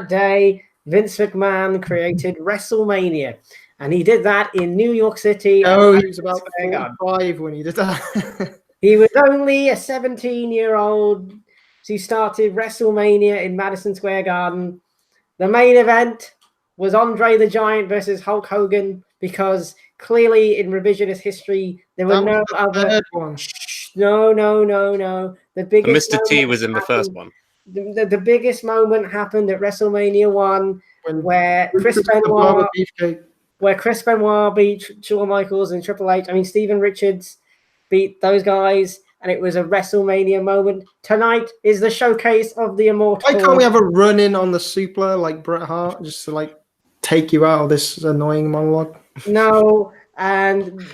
day, Vince McMahon created WrestleMania, and he did that in New York City. Oh, he was about 45 when he did that. He was only a 17-year-old. He started WrestleMania in Madison Square Garden. The main event was Andre the Giant versus Hulk Hogan, because clearly in revisionist history there were no other one. No. The biggest Mr. T was in the first one. The biggest moment happened at WrestleMania 1 where Chris Benoit beat Shawn Michaels and Triple H. I mean, Steven Richards beat those guys, and it was a WrestleMania moment. Tonight is the showcase of the Immortals. Why can't we have a run-in on the Suplah like Bret Hart, just to like take you out of this annoying monologue? No, and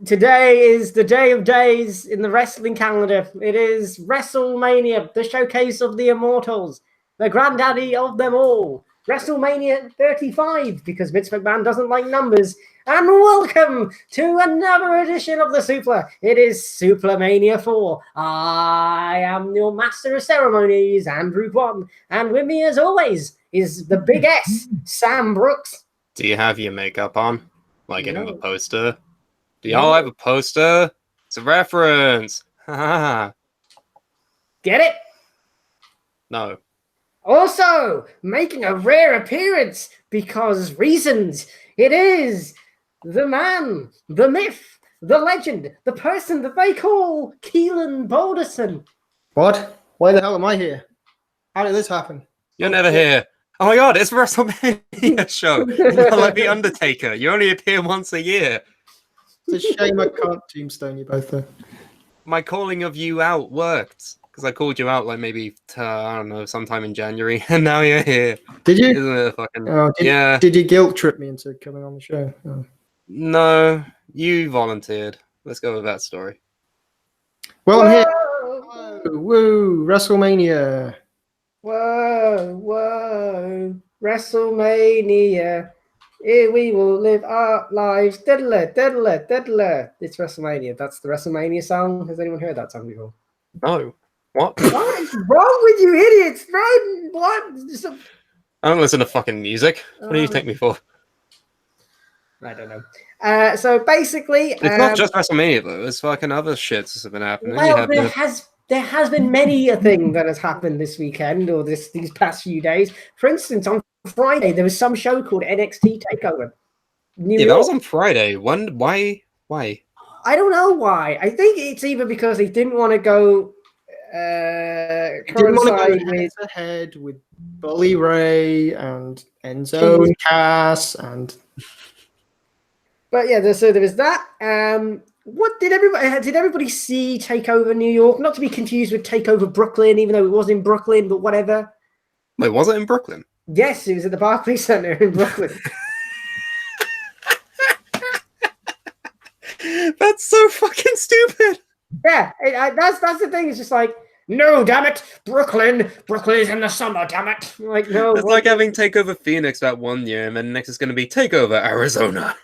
today is the day of days in the wrestling calendar. It is WrestleMania, the showcase of the Immortals, the granddaddy of them all. WrestleMania 35, because Vince McMahon doesn't like numbers. And welcome to another edition of the Suplah. It is SuplahMania 4. I am your master of ceremonies, Andrew Bond, and with me as always is the big S, Sam Brooks. Do you have your makeup on? Like in the poster? Do y'all have a poster? It's a reference. Get it? No. Also, making a rare appearance because reasons, it is the man, the myth, the legend, the person that they call Keelan Balderson. What? Why the hell am I here? How did this happen? You're never here. Oh my god, it's a WrestleMania show. You're not like The Undertaker. You only appear once a year. It's a shame I can't tombstone you both though. My calling of you out worked. Because I called you out like maybe, I don't know, sometime in January, and now you're here. Did you? Isn't it fucking... yeah. Did you guilt trip me into coming on the show? Oh. No, you volunteered. Let's go with that story. Well, I'm here. Whoa, woo, WrestleMania. Whoa, WrestleMania. Here we will live our lives. Diddler. It's WrestleMania. That's the WrestleMania song. Has anyone heard that song before? No. What? What is wrong with you idiots? What? I don't listen to fucking music. What do you take me for? I don't know. So basically, it's not just WrestleMania though. It's fucking other shits that have been happening. Well, there has been many a thing that has happened this weekend or these past few days. For instance, on Friday there was some show called NXT TakeOver. That was on Friday. When? Why? I don't know why. I think it's either because they didn't want to go. Didn't want to go head-to-head with Bully Ray and Enzo and Cass and. But yeah, so there was that. What did everybody see TakeOver New York? Not to be confused with TakeOver Brooklyn, even though it was in Brooklyn, but whatever. Wait, was it in Brooklyn? Yes, it was at the Barclays Center in Brooklyn. That's so fucking stupid. Yeah, that's the thing. It's just like, no, damn it, Brooklyn is in the summer, damn it. Like, no, it's like having TakeOver Phoenix that one year, and then next is going to be TakeOver Arizona.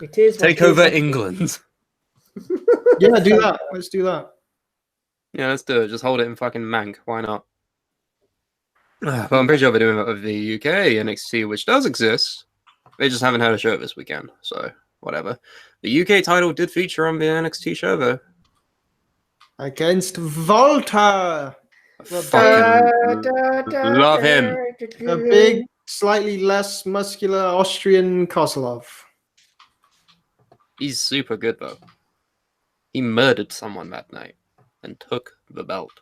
It is TakeOver England. Yeah, do that. Let's do that. Yeah, let's do it. Just hold it in fucking Mank. Why not? But I'm pretty sure we're doing it with the UK NXT, which does exist. They just haven't had a show this weekend, so whatever. The UK title did feature on the NXT show, though. Against Volta. Love him. The big, slightly less muscular Austrian Kozlov. He's super good, though. He murdered someone that night and took the belt.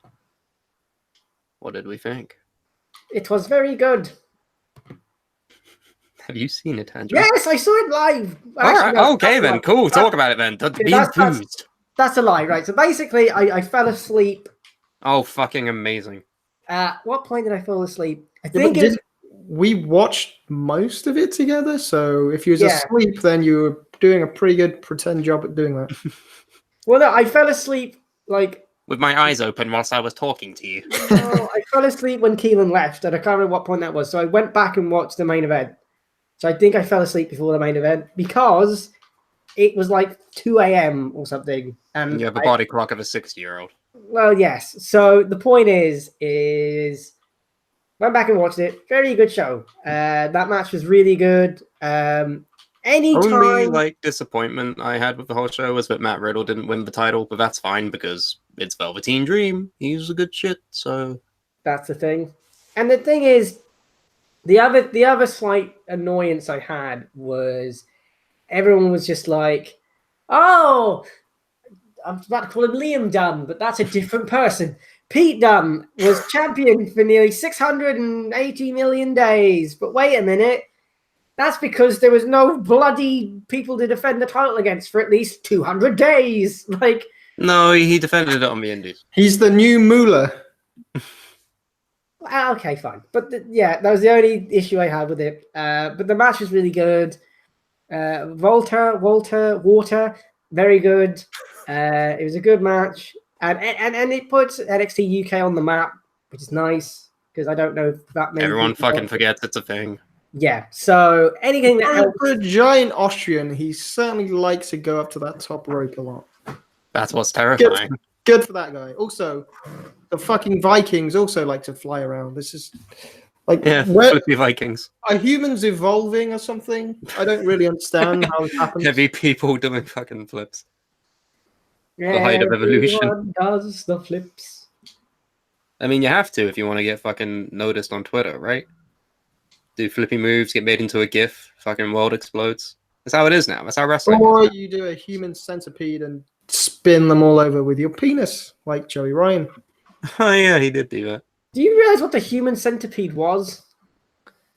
What did we think? It was very good. Have you seen it, Andrew? Yes, I saw it live. All right, okay then, cool. Talk about it then. Be enthused. That's a lie, right? So basically, I fell asleep. Oh, fucking amazing. At what point did I fall asleep? I think we watched most of it together, so if you was asleep, then you were doing a pretty good pretend job at doing that. Well, no, I fell asleep like with my eyes open whilst I was talking to you. No, I fell asleep when Keelan left, and I can't remember what point that was. So I went back and watched the main event. So I think I fell asleep before the main event because it was like 2 a.m. or something. And you have a body clock of a 60-year-old. Well, yes. So the point is went back and watched it. Very good show. That match was really good. Only Anytime disappointment I had with the whole show was that Matt Riddle didn't win the title, but that's fine because it's Velveteen Dream. He's a good shit, so that's the thing. And the thing is, the other slight annoyance I had was everyone was just like, "Oh, I'm about to call him Liam Dunn, but that's a different person. Pete Dunne was champion for nearly 680 million days. But wait a minute. That's because there was no bloody people to defend the title against for at least 200 days. Like, no, he defended it on the Indies. He's the new Moolah. okay, fine. But that was the only issue I had with it. But the match was really good. Water, very good. It was a good match, and it puts NXT UK on the map, which is nice because I don't know if that many Everyone people fucking forgets it's a thing. Yeah, so anything that helps. For a giant Austrian, he certainly likes to go up to that top rope a lot. That's what's terrifying. Good for that guy. Also, the fucking Vikings also like to fly around. This is like, flippy Vikings. Are humans evolving or something? I don't really understand how it happens. Heavy people doing fucking flips. Yeah, The height of evolution. everyone does the flips. I mean, you have to if you want to get fucking noticed on Twitter, right? Do flippy moves, get made into a GIF, fucking world explodes. That's how it is now. That's how wrestling Or is. you do a human centipede and spin them all over with your penis, like Joey Ryan. Oh yeah, he did do that. Do you realize what the human centipede was?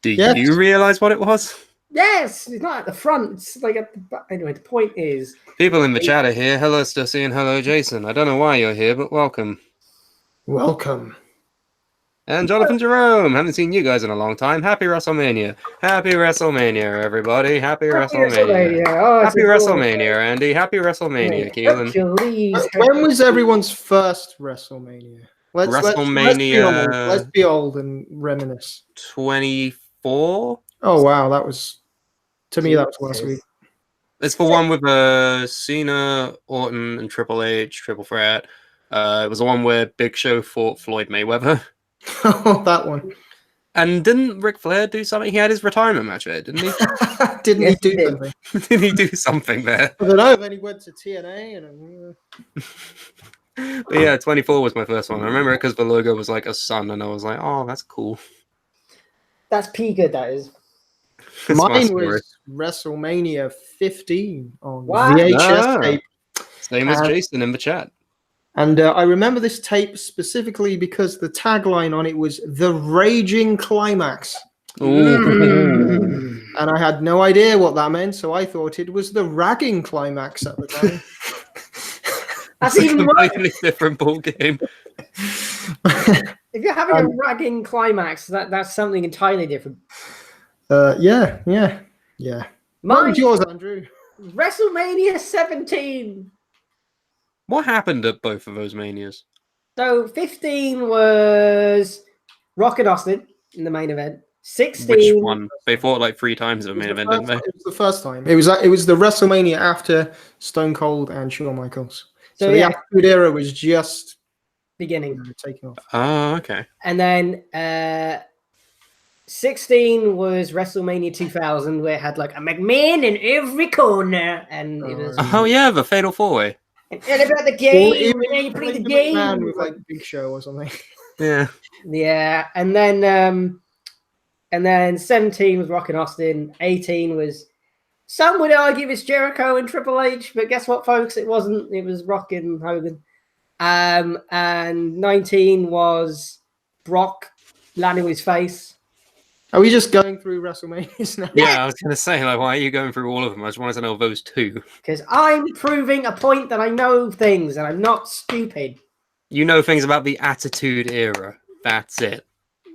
Do Yes. you realize what it was? Yes, it's not at the front. It's like at the back. Anyway, the point is, People in the chat are here. Hello, Stussy, and hello, Jason. I don't know why you're here, but welcome. Welcome. And Jonathan Jerome. Haven't seen you guys in a long time. Happy WrestleMania. Happy WrestleMania, everybody. Happy WrestleMania. Oh, Happy WrestleMania, Andy. Happy WrestleMania, Keelan. When was everyone's first WrestleMania? WrestleMania. Let's be old and reminisce. 24? Oh wow, that was that was last week. It's the one with Cena, Orton, and Triple H, Triple Threat. It was the one where Big Show fought Floyd Mayweather. Oh, that one. And didn't Ric Flair do something? He had his retirement match there, didn't he? Didn't he do something? Did he do something there? I don't know. Then he went to TNA and. But yeah, 24 was my first one. I remember it because the logo was like a sun, and I was like, "Oh, that's cool." That's good. That is. Mine was WrestleMania 15 on VHS tape. Same as Jason in the chat. And I remember this tape specifically because the tagline on it was "The Raging Climax." Ooh. And I had no idea what that meant, so I thought it was the ragging climax at the time. That's even a completely different ball game. If you're having a ragging climax, that's something entirely different. Yeah. What was yours, Andrew? WrestleMania 17. What happened at both of those manias? So 15 was Rock and Austin in the main event. 16. Which one? They fought like 3 times in the main event, didn't they? It was the first time. It was the WrestleMania after Stone Cold and Shawn Michaels. So the Attitude Era was just beginning, taking off. Oh, okay. And then 16 was WrestleMania 2000, where it had like a McMahon in every corner, and it was. Oh yeah, the Fatal 4-Way. And about the game, you play the game McMahon with like Big Show or something. Yeah. Yeah, and then 17 was Rock and Austin. 18 was, some would argue it's Jericho and Triple H, but guess what, folks? It wasn't. It was Rock and Hogan. And 19 was Brock landing with his face. Are we just going through WrestleManias now? Yeah, I was going to say, like, why are you going through all of them? I just wanted to know those 2. Because I'm proving a point that I know things and I'm not stupid. You know things about the Attitude Era. That's it.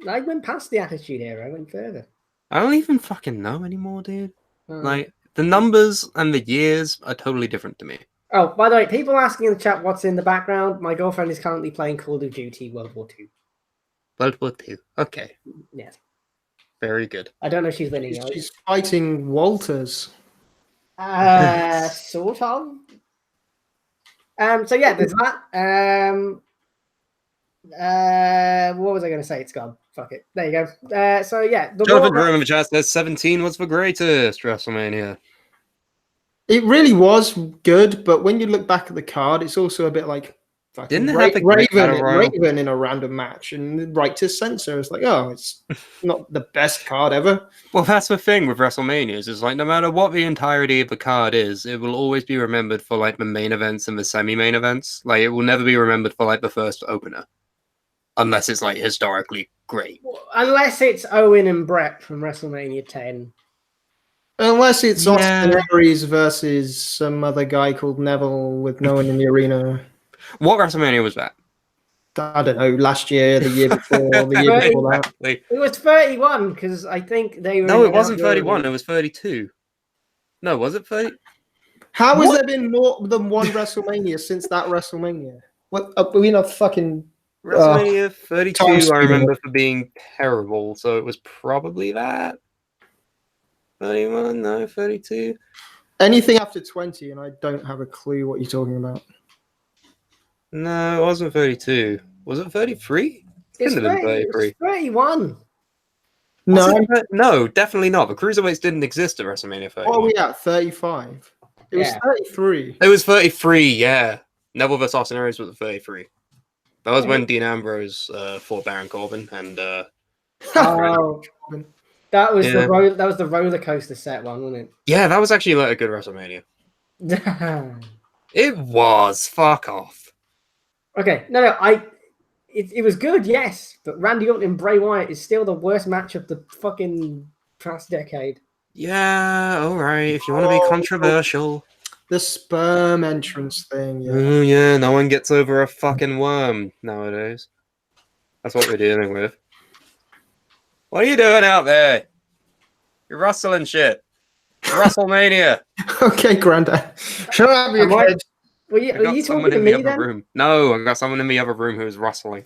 I went past the Attitude Era. I went further. I don't even fucking know anymore, dude. Like, the numbers and the years are totally different to me. Oh, by the way, people asking in the chat what's in the background. My girlfriend is currently playing Call of Duty World War II. World War II. Okay. Yes. Very good. I don't know if she's winning. She's fighting Walters. Sort of. So yeah, there's that. What was I going to say? It's gone. Fuck it. There you go. So yeah, the Jonathan Raw. Room in the chat says 17 was the greatest WrestleMania. It really was good, but when you look back at the card, it's also a bit like fucking Didn't it have the great battle royal? Raven in a random match, and right to censor. It's like, oh, it's not the best card ever. Well, that's the thing with WrestleManias. Is like no matter what the entirety of the card is, it will always be remembered for like the main events and the semi-main events. Like it will never be remembered for like the first opener, unless it's like historically great. Unless it's Owen and Brett from WrestleMania 10. Unless it's Austin Aries versus some other guy called Neville with no one in the arena. What WrestleMania was that? I don't know, last year, the year before, the year before that. It was 31 because I think they were. No, it wasn't 31. It was 32. No, was it 30? How has there been more than one WrestleMania since that WrestleMania? What? We know fucking WrestleMania 32. I remember for being terrible, so it was probably that. 31? No, 32. Anything after 20, and I don't have a clue what you're talking about. No, it wasn't 32. Was it 33? It's Couldn't have been 33. It's 31. No, definitely not. The Cruiserweights didn't exist at WrestleMania 31. What are we at? 35. It was 33. It was 33, yeah. Neville vs. Austin Aries was at 33. That was when Dean Ambrose fought Baron Corbin and that was the roller coaster set one, wasn't it? Yeah, that was actually like a good WrestleMania. It was. Fuck off. Okay, no, it was good, yes, but Randy Orton and Bray Wyatt is still the worst match of the fucking past decade. Yeah, all right. If you want to be controversial, the sperm entrance thing. Yeah. Oh yeah, no one gets over a fucking worm nowadays. That's what we're dealing with. What are you doing out there? You're rustling shit. WrestleMania. Okay, Grandad. Shut up, you kid. Are you talking to me then? Room. No, I got someone in the other room who was rustling.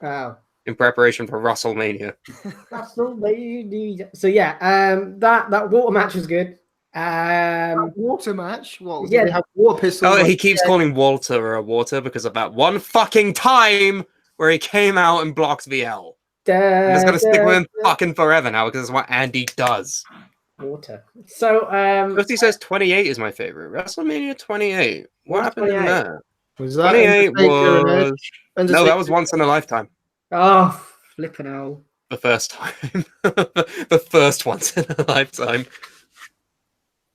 Oh. In preparation for WrestleMania. WrestleMania. So yeah, that water match was good. Water match? What? Yeah. They have water pistols. Oh, he keeps calling Walter a water because of that one fucking time where he came out and blocked VL. I'm just gonna stick with him fucking forever now because that's what Andy does. Water. So Ghosty says 28 is my favorite. WrestleMania 28. What happened in that? Was that 28 was no, that was once in a lifetime. Oh, flipping hell. The first time. The first once in a lifetime.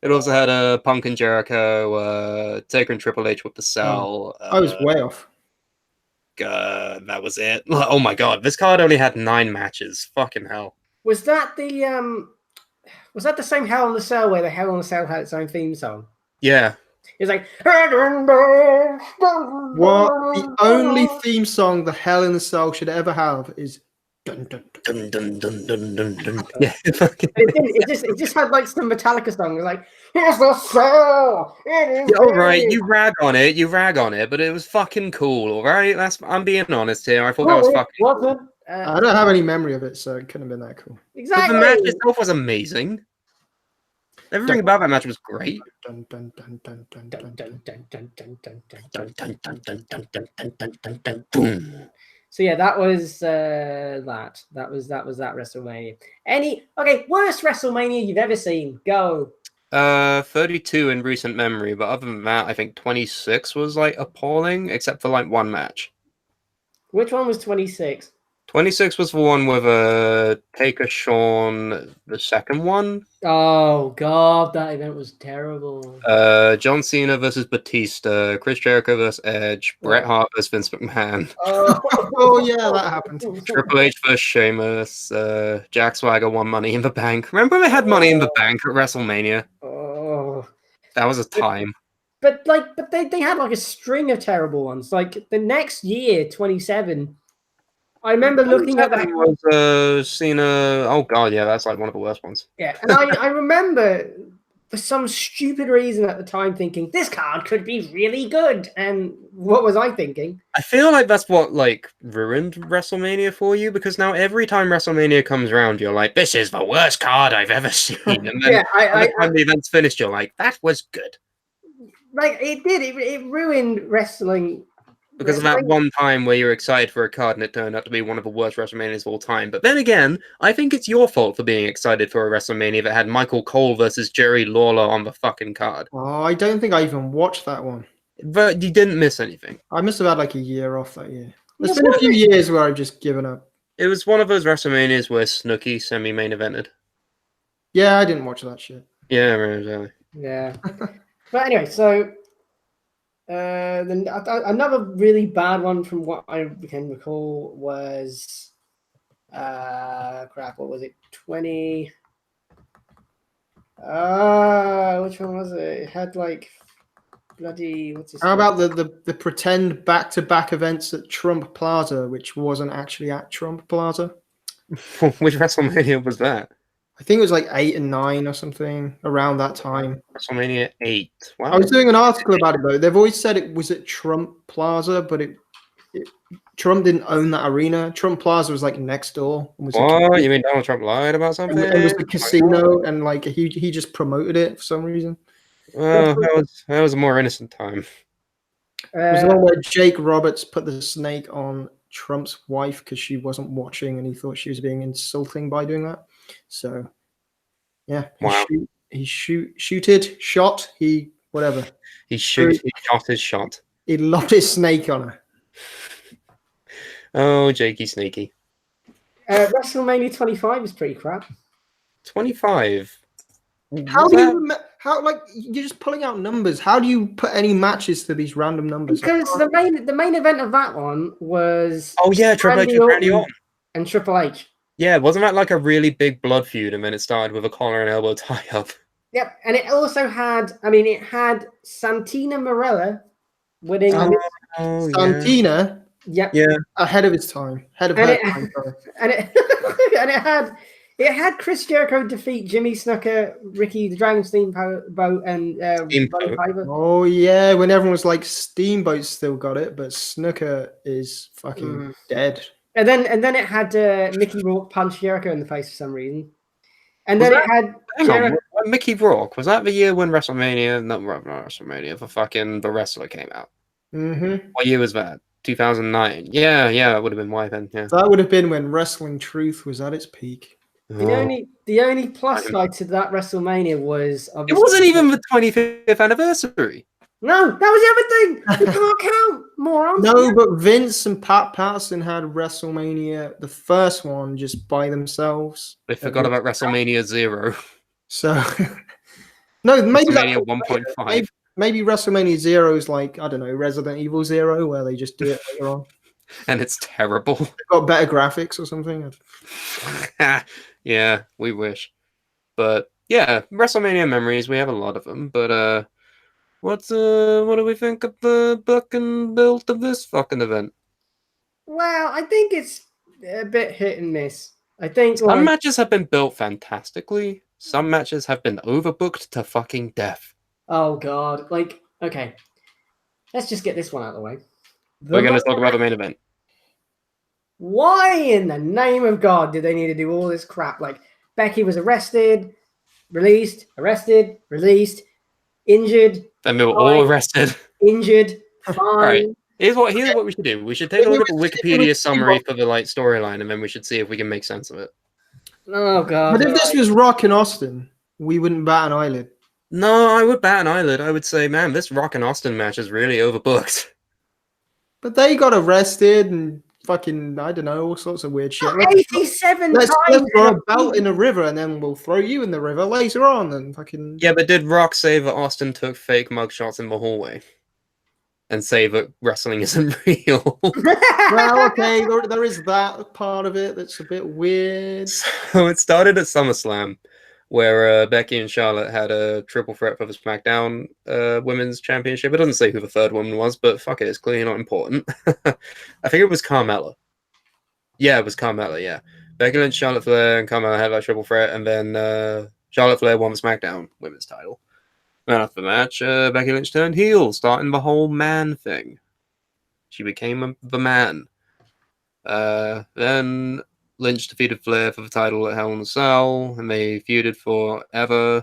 It also had Punk and Jericho, Taker and Triple H with the cell. I was way off. That was it. Oh my god, this card only had 9 matches. Fucking hell. Was that the same Hell in the Cell where the Hell in the Cell had its own theme song? Yeah. It's like what? The only theme song the Hell in the Cell should ever have is dun dun dun dun dun dun dun dun. Yeah. it just had like some Metallica song. It was like, here's the cell. Yeah, all right, you rag on it, but it was fucking cool. All right, I'm being honest here. I thought that was fucking cool. I don't have any memory of it, so it couldn't have been that cool. Exactly. But the match itself was amazing. Everything about that match was great. So yeah, that was that. That was that WrestleMania. Worst WrestleMania you've ever seen? Go. 32 in recent memory, but other than that, I think 26 was like appalling, except for like one match. Which one was 26? 26 was the one with Taker Shawn, the second one. Oh god, that event was terrible. John Cena versus Batista, Chris Jericho versus Edge, Bret Hart versus Vince McMahon. Oh yeah, that happened. Triple H versus Sheamus, Jack Swagger won Money in the Bank. Remember they had Money in the Bank at WrestleMania? Oh, that was a time. But they had like a string of terrible ones. Like the next year, 27. I remember looking at that. Was Cena? Oh god, yeah, that's like one of the worst ones. Yeah, and I remember for some stupid reason at the time thinking this card could be really good. And what was I thinking? I feel like that's what like ruined WrestleMania for you, because now every time WrestleMania comes around, you're like, this is the worst card I've ever seen. And then by the time the event's finished, you're like, that was good. Like it did. It ruined wrestling Because of that one time where you're excited for a card and it turned out to be one of the worst WrestleManias of all time. But then again, I think it's your fault for being excited for a WrestleMania that had Michael Cole versus Jerry Lawler on the fucking card. Oh, I don't think I even watched that one. But you didn't miss anything. I must have had like a year off that year. There's been a few years where I've just given up. It was one of those WrestleManias where Snooki semi-main evented. Yeah, I didn't watch that shit. Yeah, right, exactly. Yeah. But anyway, so then another really bad one from what I can recall was crap, what was it? 20 which one was it? It had like bloody How about the pretend back-to-back events at Trump Plaza, which wasn't actually at Trump Plaza? Which WrestleMania was that? I think it was like 8 and 9 or something around that time. WrestleMania 8. Wow. I was doing an article about it though. They've always said it was at Trump Plaza, but Trump didn't own that arena. Trump Plaza was like next door. What? You mean Donald Trump lied about something? It was the casino, and like he just promoted it for some reason. Well, that was a more innocent time. It was the one where Jake Roberts put the snake on Trump's wife because she wasn't watching, and he thought she was being insulting by doing that. So, yeah, he shot, whatever. He shot his shot. He lobbed his snake on her. Oh, Jakey Sneaky. WrestleMania 25 is pretty crap. 25. How like you're just pulling out numbers? How do you put any matches to these random numbers? Because the main event of that one was Triple H and Randy Orton and Triple H. Yeah, wasn't that like a really big blood feud, and then it started with a collar and elbow tie up? Yep, and it also had Santina Marella winning. Santina. Yep. Yeah. Ahead of his time. And it had Chris Jericho defeat Jimmy Snuka, Ricky the Dragon Steamboat, and Roddy Piper. Oh yeah, when everyone was like Steamboat still got it, but Snuka is fucking dead. And then it had Mickey Rourke punch Jericho in the face for some reason. And then it had Mickey Rourke. Was that the year when WrestleMania? Not WrestleMania. The Wrestler came out. Mm-hmm. What year was that? 2009. Yeah, that would have been why then. Yeah, that would have been when Wrestling Truth was at its peak. The only plus side to that WrestleMania was it wasn't even the 25th anniversary. No, that was the other thing. You can't count, morons. No, but Vince and Pat Patterson had WrestleMania, the first one, just by themselves. They forgot about WrestleMania 0. So, no, maybe WrestleMania 1.5. Maybe WrestleMania 0 is like, I don't know, Resident Evil 0, where they just do it later on. And it's terrible. They've got better graphics or something. Yeah, we wish. But yeah, WrestleMania memories, we have a lot of them. But what do we think of the book and build of this fucking event? Well, I think it's a bit hit and miss. I think some matches have been built fantastically. Some matches have been overbooked to fucking death. Oh god! Okay, let's just get this one out of the way. We're going to talk about the main event. Why in the name of God did they need to do all this crap? Like, Becky was arrested, released, injured. And they were all arrested. Injured, fine. All right. Here's what we should do. We should take a look at the Wikipedia summary for the storyline, and then we should see if we can make sense of it. Oh god! But if this was Rock and Austin, we wouldn't bat an eyelid. No, I would bat an eyelid. I would say, man, this Rock and Austin match is really overbooked. But they got arrested and fucking, I don't know, all sorts of weird shit. 87 Let's times. throw a belt in a river and then we'll throw you in the river later on and fucking... Yeah, but did Rock say that Austin took fake mugshots in the hallway? And say that wrestling isn't real? Well, okay, there is that part of it that's a bit weird. So it started at SummerSlam, where Becky and Charlotte had a triple threat for the SmackDown Women's Championship. It doesn't say who the third woman was, but fuck it, it's clearly not important. I think it was Carmella. Yeah, it was Carmella, yeah. Becky Lynch, Charlotte Flair, and Carmella had that triple threat, and then Charlotte Flair won the SmackDown Women's title. And after the match, Becky Lynch turned heel, starting the whole man thing. She became the man. Then Lynch defeated Flair for the title at Hell in a Cell, and they feuded forever.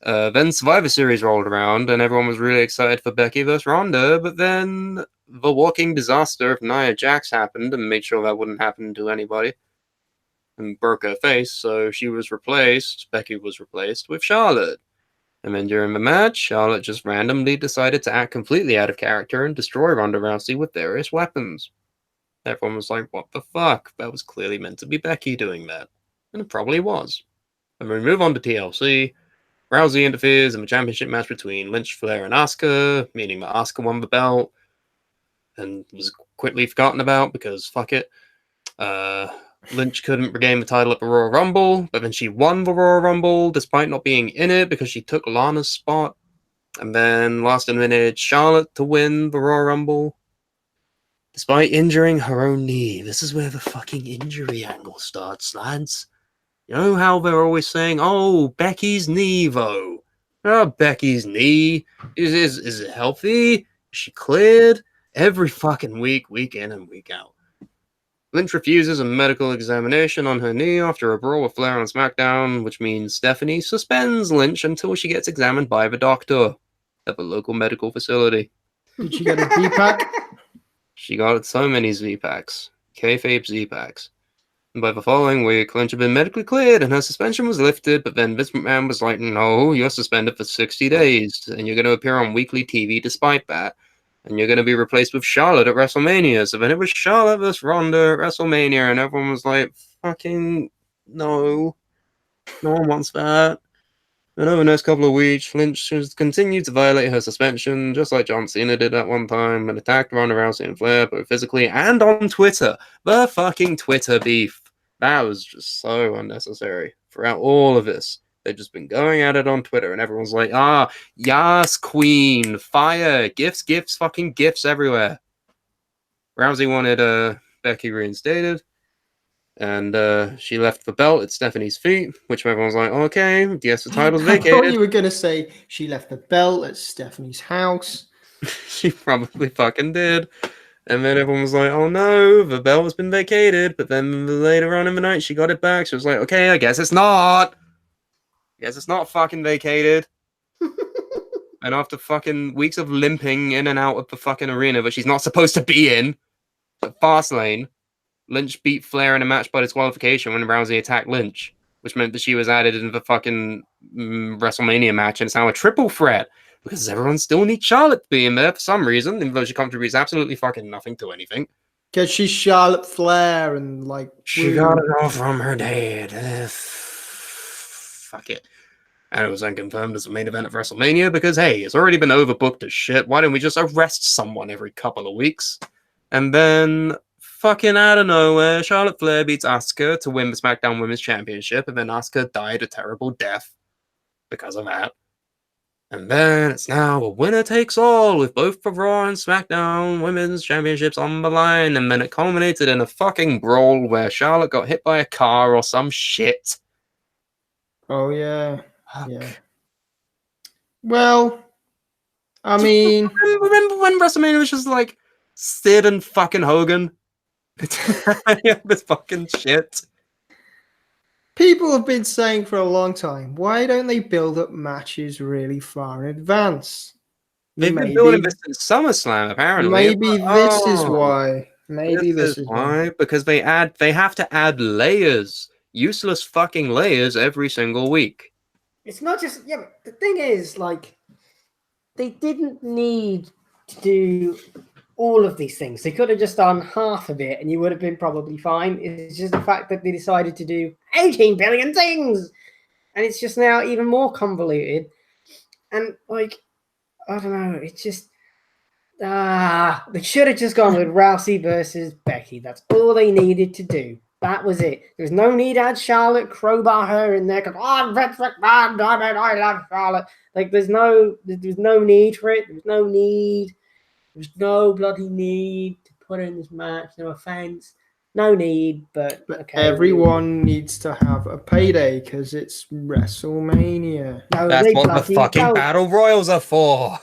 Then Survivor Series rolled around, and everyone was really excited for Becky versus Ronda, but then the walking disaster of Nia Jax happened and made sure that wouldn't happen to anybody. And broke her face, so Becky was replaced with Charlotte. And then during the match, Charlotte just randomly decided to act completely out of character and destroy Ronda Rousey with various weapons. Everyone was like, what the fuck? That was clearly meant to be Becky doing that. And it probably was. And we move on to TLC. Rousey interferes in the championship match between Lynch, Flair, and Asuka, meaning that Asuka won the belt and was quickly forgotten about because fuck it. Lynch couldn't regain the title at the Royal Rumble, but then she won the Royal Rumble despite not being in it because she took Lana's spot. And then last minute, Charlotte to win the Royal Rumble despite injuring her own knee. This is where the fucking injury angle starts, lads. You know how they're always saying, oh, Becky's knee, though. Oh, Becky's knee. Is it healthy? Is she cleared? Every fucking week in and week out. Lynch refuses a medical examination on her knee after a brawl with Flair on SmackDown, which means Stephanie suspends Lynch until she gets examined by the doctor at the local medical facility. Did she get a Z-Pack? She got so many Z-Packs. Kayfabe Z-Packs. And by the following week, Lynch had been medically cleared and her suspension was lifted, but then Vince McMahon was like, no, you're suspended for 60 days, and you're going to appear on weekly TV despite that. And you're going to be replaced with Charlotte at WrestleMania. So then it was Charlotte versus Ronda at WrestleMania, and everyone was like, fucking no. No one wants that. And over the next couple of weeks, Lynch has continued to violate her suspension, just like John Cena did at one time, and attacked Ronda Rousey and Flair, both physically and on Twitter. The fucking Twitter beef. That was just so unnecessary. Throughout all of this, they've just been going at it on Twitter, and everyone's like, yes, queen, fire, gifts, fucking gifts everywhere. Rousey wanted Becky reinstated, and she left the belt at Stephanie's feet, which everyone's like, okay, yes, the title's vacated. I thought you were going to say she left the belt at Stephanie's house. She probably fucking did. And then everyone was like, oh no, the belt has been vacated. But then later on in the night, she got it back. So it was like, okay, I guess it's not. Fucking vacated. And after fucking weeks of limping in and out of the fucking arena that she's not supposed to be in, at Fastlane, Lynch beat Flair in a match by disqualification when Rousey attacked Lynch, which meant that she was added into the fucking WrestleMania match, and it's now a triple threat. Because everyone still needs Charlotte to be in there for some reason, even though she contributes absolutely fucking nothing to anything. Because she's Charlotte Flair and like... She got it all from her dad. Fuck it. And it was unconfirmed as the main event of WrestleMania because, hey, it's already been overbooked as shit. Why don't we just arrest someone every couple of weeks? And then, fucking out of nowhere, Charlotte Flair beats Asuka to win the SmackDown Women's Championship, and then Asuka died a terrible death because of that. And then it's now a winner takes all with both the Raw and SmackDown Women's Championships on the line. And then it culminated in a fucking brawl where Charlotte got hit by a car or some shit. Oh, yeah. Fuck. Yeah. Well, I mean... Remember when WrestleMania was just like Sid and fucking Hogan? This fucking shit. People have been saying for a long time, why don't they build up matches really far in advance? They've been building this in SummerSlam, apparently. Maybe this is why. Maybe this is why. Because they have to add layers. Useless fucking layers every single week. It's not just... Yeah, but the thing is, like, they didn't need to do all of these things. They could have just done half of it and you would have been probably fine. It's just the fact that they decided to do 18 billion things. And it's just now even more convoluted. And, like, I don't know. It's just... they should have just gone with Rousey versus Becky. That's all they needed to do. That was it. There's no need to add Charlotte, crowbar her in there because Vince McMahon, damn it, I love Charlotte. Like there's no need for it. There's no need. There's no bloody need to put her in this match. No offense. No need, but okay. Everyone needs to have a payday because it's WrestleMania. No, that's what the fucking battle royals are for.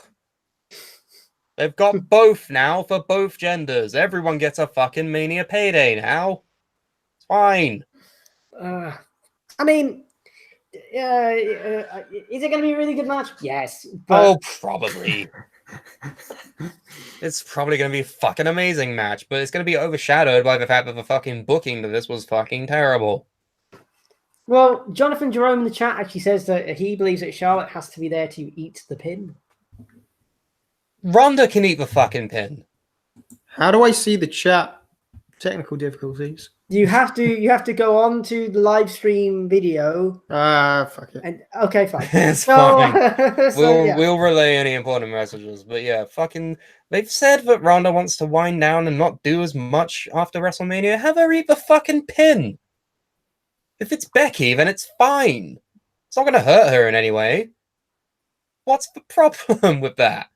They've got both now for both genders. Everyone gets a fucking Mania payday now. Fine. I mean, is it going to be a really good match? Yes. But... Oh, probably. It's probably going to be a fucking amazing match, but it's going to be overshadowed by the fact that the fucking booking to this was fucking terrible. Well, Jonathan Jerome in the chat actually says that he believes that Charlotte has to be there to eat the pin. Ronda can eat the fucking pin. How do I see the chat? Technical difficulties. You have to go on to the live stream video. Fuck it. And okay, fine. It's fine. Yeah. We'll relay any important messages. But yeah, fucking they've said that Ronda wants to wind down and not do as much after WrestleMania. Have her eat the fucking pin. If it's Becky, then it's fine. It's not gonna hurt her in any way. What's the problem with that?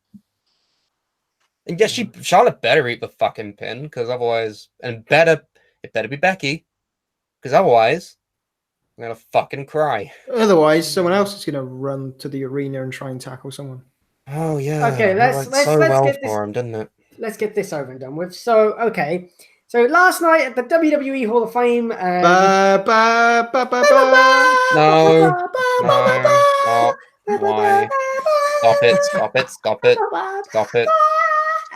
And yes, Charlotte better eat the fucking pin, because otherwise, it better be Becky, because otherwise, I'm gonna fucking cry. Otherwise, someone else is gonna run to the arena and try and tackle someone. Oh yeah. Okay, let's get this. For him, didn't it? Let's get this over and done with. So okay, so last night at the WWE Hall of Fame. No. Stop. Why? Stop it.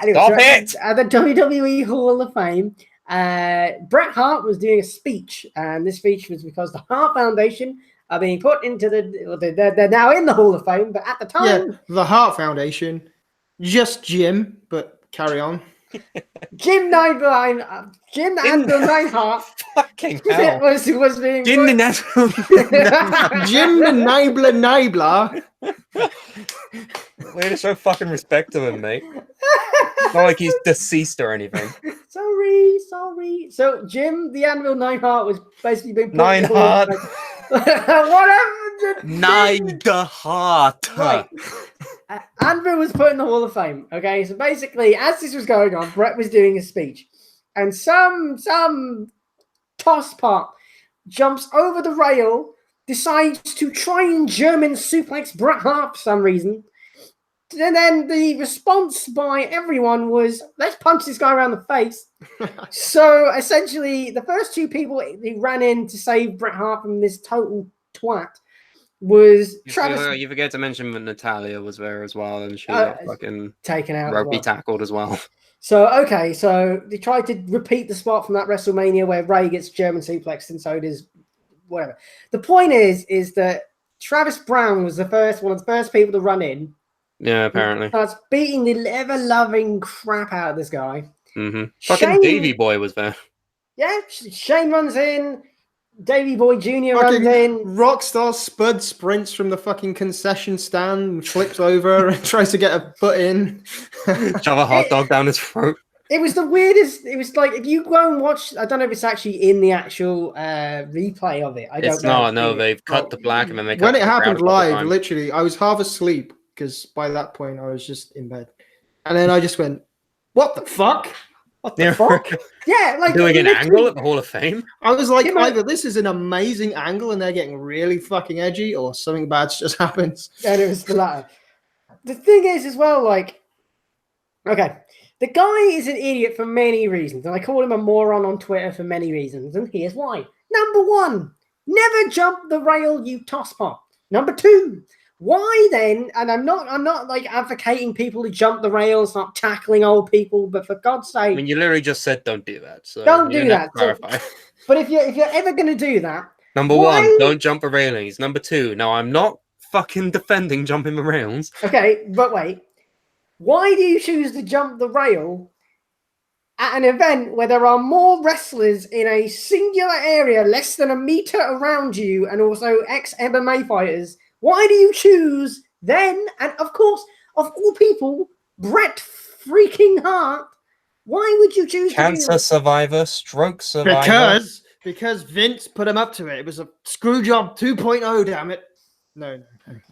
Anyway, Stop so it! At the WWE Hall of Fame, Bret Hart was doing a speech, and this speech was because the Hart Foundation are being put into they're now in the Hall of Fame, but at the time... Yeah, the Hart Foundation. Just Jim, but carry on. Jim and the Neidhart Fucking hell. was being... Jim the Naibler. Way to show fucking respect to him, mate. Not like he's deceased or anything. Sorry. So Jim the Anvil Neidhart was basically being put Neidhart. What happened to Neidhart. Right. Anvil was put in the Hall of Fame. Okay, so basically, as this was going on, Bret was doing a speech, and some tosspot jumps over the rail, decides to try and German suplex Bret Hart for some reason. And then the response by everyone was, let's punch this guy around the face. So essentially, the first two people who ran in to save Bret Hart from this total twat was Travis. You forget to mention that Natalia was there as well, and she got fucking taken out, ropey tackled as well. So so they tried to repeat the spot from that WrestleMania where Ray gets German suplexed, and so does whatever. The point is that Travis Brown was one of the first people to run in. Yeah, apparently. Starts beating the ever-loving crap out of this guy. Mm-hmm. Fucking Davey Boy was there. Yeah, Shane runs in. Davey Boy Jr. runs in. Rockstar Spud sprints from the fucking concession stand, flips over and tries to get a foot in. Shove a hot dog down his throat. It was the weirdest. It was like, if you go and watch, I don't know if it's actually in the actual replay of it. It's not. No, they've cut to black and then they cut when it to happened live, time. literally, I was half asleep because by that point I was just in bed. And then I just went, what the fuck? What the fuck? Yeah, like doing an angle at the Hall of Fame. I was like, either this is an amazing angle and they're getting really fucking edgy, or something bad's just happened. And it was the latter. The thing is, as well, like, okay, the guy is an idiot for many reasons, and I call him a moron on Twitter for many reasons, and here's why. Number one, never jump the rail, you tosspot. Number two, why then? And I'm not like advocating people to jump the rail, stop tackling old people, but for God's sake, I mean, you literally just said don't do that. So don't do that. Clarify. But if you're ever going to do that, number one, don't jump the railings. Number two, no, I'm not fucking defending jumping the rails. Okay, but wait, why do you choose to jump the rail at an event where there are more wrestlers in a singular area, less than a meter around you, and also ex-MMA fighters? Why do you choose then, and of course, of all people, Bret freaking Hart? Why would you choose cancer survivor, stroke survivor? Because Vince put him up to it. It was a screw job 2.0, damn it. No.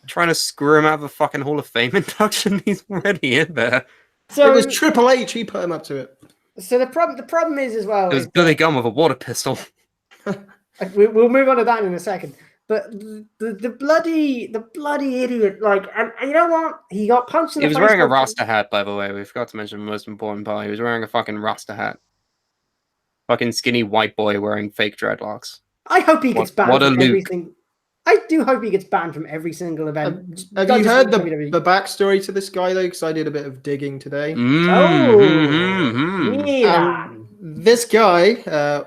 Trying to screw him out of a fucking Hall of Fame induction. He's already in there. So it was Triple H. He put him up to it. So the problem is as well. It was Billy Gunn with a water pistol. We'll move on to that in a second. But the bloody idiot, like, and you know what? He got punched in the face. He was wearing a Rasta hat, by the way. We forgot to mention the most important part. He was wearing a fucking Rasta hat. Fucking skinny white boy wearing fake dreadlocks. I hope he gets banned from everything. I do hope he gets banned from every single event. Have you heard the backstory to this guy though? Because I did a bit of digging today. This guy,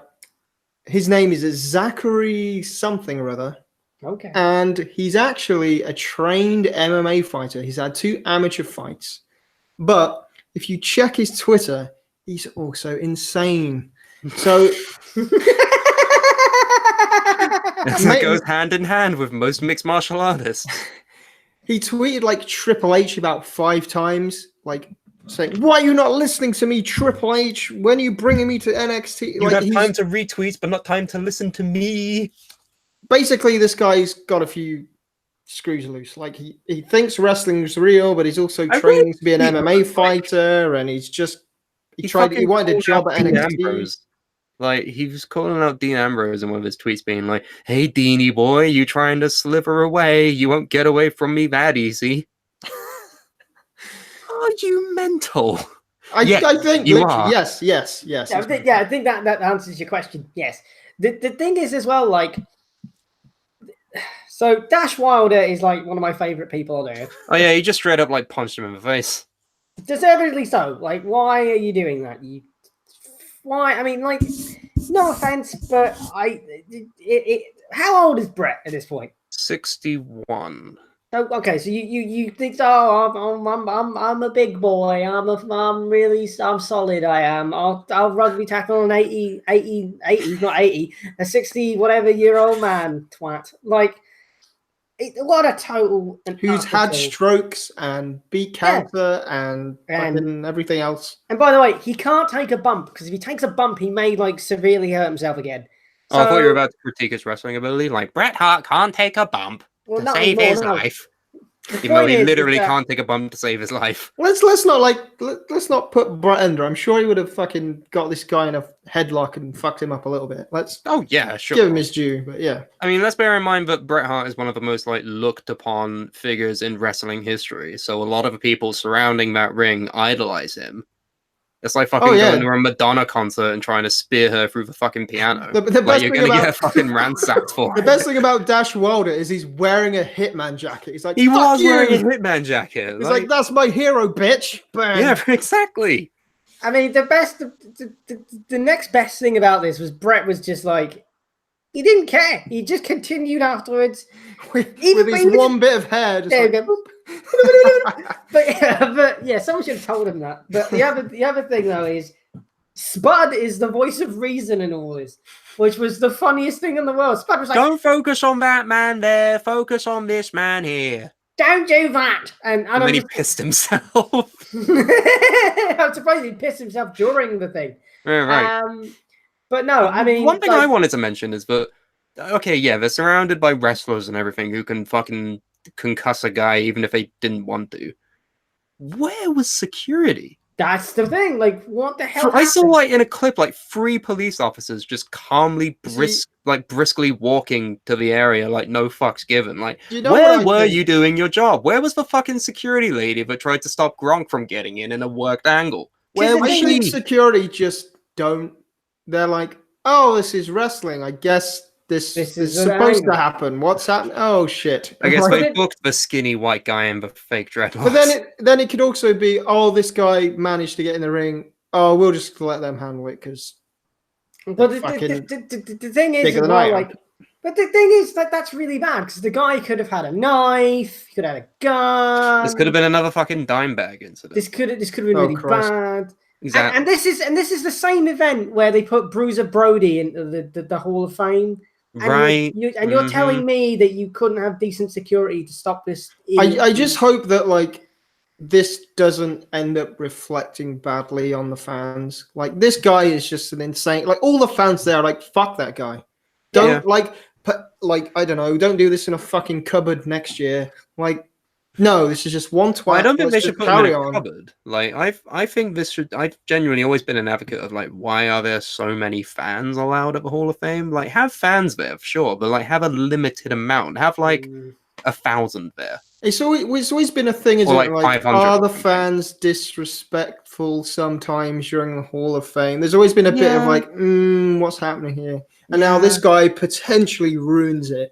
his name is Zachary something or other. Okay. And he's actually a trained MMA fighter. He's had 2 amateur fights. But if you check his Twitter, he's also insane. So that goes hand in hand with most mixed martial artists. He tweeted like Triple H about 5 times, like saying, "Why are you not listening to me, Triple H? When are you bringing me to NXT?" You have time to retweet, but not time to listen to me. Basically, this guy's got a few screws loose. Like he thinks wrestling's real, but he's also training to be an MMA fighter, and he wanted a job at NXT. Like, he was calling out Dean Ambrose in one of his tweets, being like, "Hey, Deanie boy, you trying to sliver away? You won't get away from me that easy." Are you mental? I think you are. Yes. I think that answers your question. Yes. The thing is as well, like, so Dash Wilder is like one of my favorite people on earth. Oh yeah, he just straight up like punched him in the face. Deservedly so. Like, why are you doing that? Why? I mean, like, no offense, but how old is Brett at this point? 61. So okay, so you think, I'm a big boy. I'm solid. I am. I'll rugby tackle an 80, not 80, a 60 whatever year old man twat. Like, what a total. Who's had strokes and beat cancer and everything else. And by the way, he can't take a bump, because if he takes a bump, he may like severely hurt himself again. So, I thought you were about to critique his wrestling ability. Like, Bret Hart can't take a bump to save his life. Even though he literally can't take a bump to save his life. Let's not put Bret under. I'm sure he would have fucking got this guy in a headlock and fucked him up a little bit. Give him his due, but yeah. I mean, let's bear in mind that Bret Hart is one of the most like looked upon figures in wrestling history. So a lot of the people surrounding that ring idolize him. It's like fucking going to a Madonna concert and trying to spear her through the fucking piano. The best you're going to get fucking ransacked for it. The best thing about Dash Wilder is he's wearing a Hitman jacket. He's like, he was wearing a Hitman jacket. He's like, that's my hero, bitch. Bang. Yeah, exactly. I mean, the next best thing about this was Brett was just like, he didn't care. He just continued afterwards. With his one bit of hair. Just there like, but yeah, someone should have told him that. But the other thing though is Spud is the voice of reason in all this, which was the funniest thing in the world. Spud was like, "Don't focus on that man there. Focus on this man here. Don't do that." And then he pissed himself. I'm surprised he pissed himself during the thing. Right. But no, I mean, one thing I wanted to mention is that, okay, yeah, they're surrounded by wrestlers and everything who can fucking concuss a guy even if they didn't want to. Where was security? That's the thing. Like, what the hell? I saw like in a clip like 3 police officers just calmly briskly walking to the area, like no fucks given. Like, where were you doing your job? Where was the fucking security lady that tried to stop Gronk from getting in a worked angle? Where was she? Security just don't. They're like, oh, this is wrestling. I guess this is supposed to happen. What's happening? Oh shit! I guess they booked the skinny white guy in the fake dreadlocks. But then it could also be, oh, this guy managed to get in the ring. Oh, we'll just let them handle it because. But the thing is, well, like, but the thing is that's really bad because the guy could have had a knife. He could have had a gun. This could have been another fucking dime bag incident. This could have been really bad. Exactly. And this is the same event where they put Bruiser Brody into the Hall of Fame. And you're telling me that you couldn't have decent security to stop this. I just hope that like this doesn't end up reflecting badly on the fans. Like, this guy is just an insane. Like, all the fans there are like, fuck that guy. Don't I don't know. Don't do this in a fucking cupboard next year. Like. No, this is just one twat. I don't think they should put him in a cupboard. Like, I think this should. I've genuinely always been an advocate of like, why are there so many fans allowed at the Hall of Fame? Like, have fans there, sure, but like, have a limited amount. Have like 1,000 there. It's always been a thing, isn't it? Like, are the fans disrespectful sometimes during the Hall of Fame? There's always been a bit of like, what's happening here? And now this guy potentially ruins it.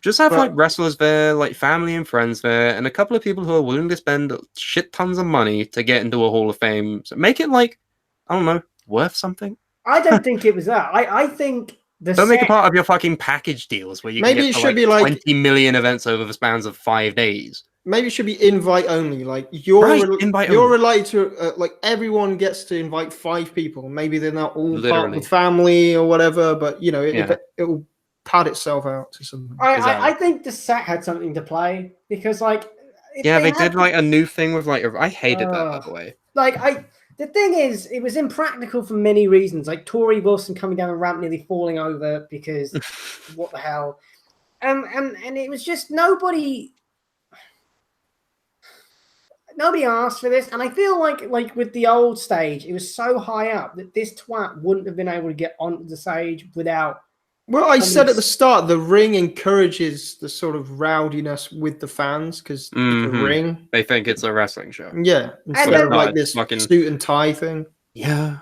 Just have like wrestlers there, like family and friends there, and a couple of people who are willing to spend shit tons of money to get into a Hall of Fame. So make it like, I don't know, worth something. I don't think it was that. I think don't make it part of your fucking package deals where you maybe can get it should be like 20 million events over the spans of 5 days. Maybe it should be invite only. Like you're related to like everyone gets to invite 5 people. Maybe they're not all part of the family or whatever, but you know it will pad itself out to something. I think the set had something to play because like they did like a new thing with like I hated that by the way. The thing is, it was impractical for many reasons. Like Tori Wilson coming down the ramp nearly falling over because what the hell, and it was just nobody asked for this. And I feel like with the old stage, it was so high up that this twat wouldn't have been able to get onto the stage without. Well, I said at the start, the ring encourages the sort of rowdiness with the fans because the ring. They think it's a wrestling show. Yeah, instead of like this suit and tie thing. Yeah.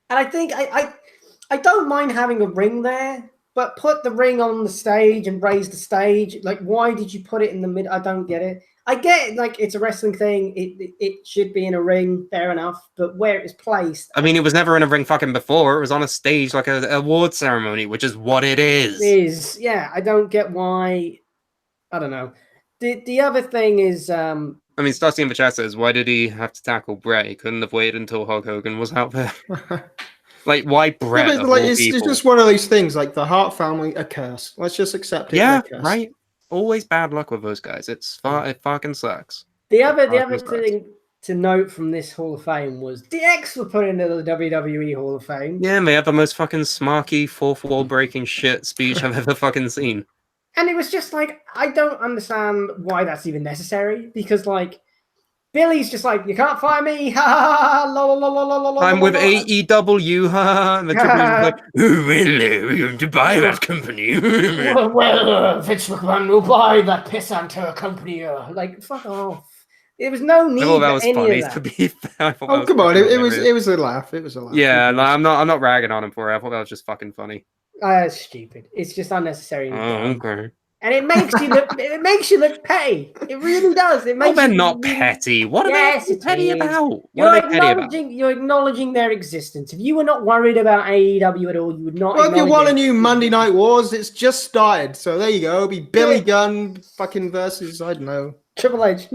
And I think I don't mind having a ring there, but put the ring on the stage and raise the stage. Like, why did you put it in the mid? I don't get it. I get it, like it's a wrestling thing. It should be in a ring, fair enough. But where it is placed, I mean, it was never in a ring fucking before. It was on a stage, like an award ceremony, which is what it is. I don't get why. I don't know. The other thing is, I mean, Stassi in the chat says, why did he have to tackle Bret? He couldn't have waited until Hulk Hogan was out there. Like, why Bret? Yeah, like, it's just one of those things. Like the Hart family, a curse. Let's just accept it. Yeah, right. Always bad luck with those guys. It fucking sucks. The other thing to note from this Hall of Fame was the X were put into the WWE Hall of Fame. Yeah, and they had the most fucking smarky, fourth wall breaking shit speech I've ever fucking seen. And it was just like, I don't understand why that's even necessary because like Billy's just like, you can't fire me, ha ha ha, la la la la la. I'm with AEW, ha ha. And the Triple H was like, oh, well, we're going to buy that company. well, Vince McMahon will buy that pissant company. Like, fuck off. There was no need. Oh, that was funny. To be fair, oh, come on, it was a laugh. It was a laugh. Yeah, no, I'm not ragging on him for it. I thought that was just fucking funny. It's stupid. It's just unnecessary. Oh, okay. And it makes you look petty. It really does. It makes they're not petty. What are they petty about? You're acknowledging their existence. If you were not worried about AEW at all, you would not. Well, if you want a new Monday Night Wars, it's just started. So there you go. It'll be Billy Gunn fucking versus, I don't know, Triple H.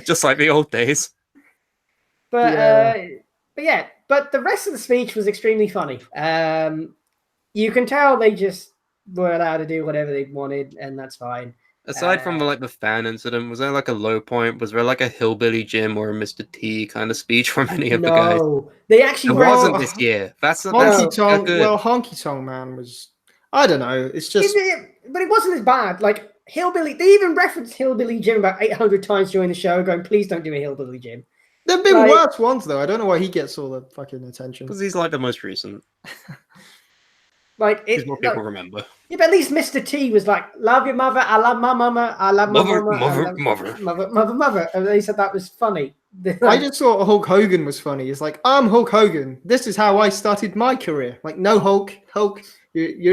Just like the old days. But the rest of the speech was extremely funny. You can tell they just were allowed to do whatever they wanted, and that's fine. Aside from the fan incident, was there like a low point? Was there like a Hillbilly Jim or a Mr. T kind of speech from any of the guys? No, they actually wasn't this year. That's Honky Tonk. Well, Honky Tonk Man was. I don't know. It's just. But it wasn't as bad. Like Hillbilly, they even referenced Hillbilly Jim about 800 times during the show, going, "Please don't do a Hillbilly Jim." There've been worse ones though. I don't know why he gets all the fucking attention. Because he's like the most recent. Like it's what people remember. Yeah, but at least Mr. T was like, "Love your mother, I love my mama, I love my mother." And they said that was funny. I just thought Hulk Hogan was funny. It's like, I'm Hulk Hogan. This is how I started my career. Like, no, Hulk, you're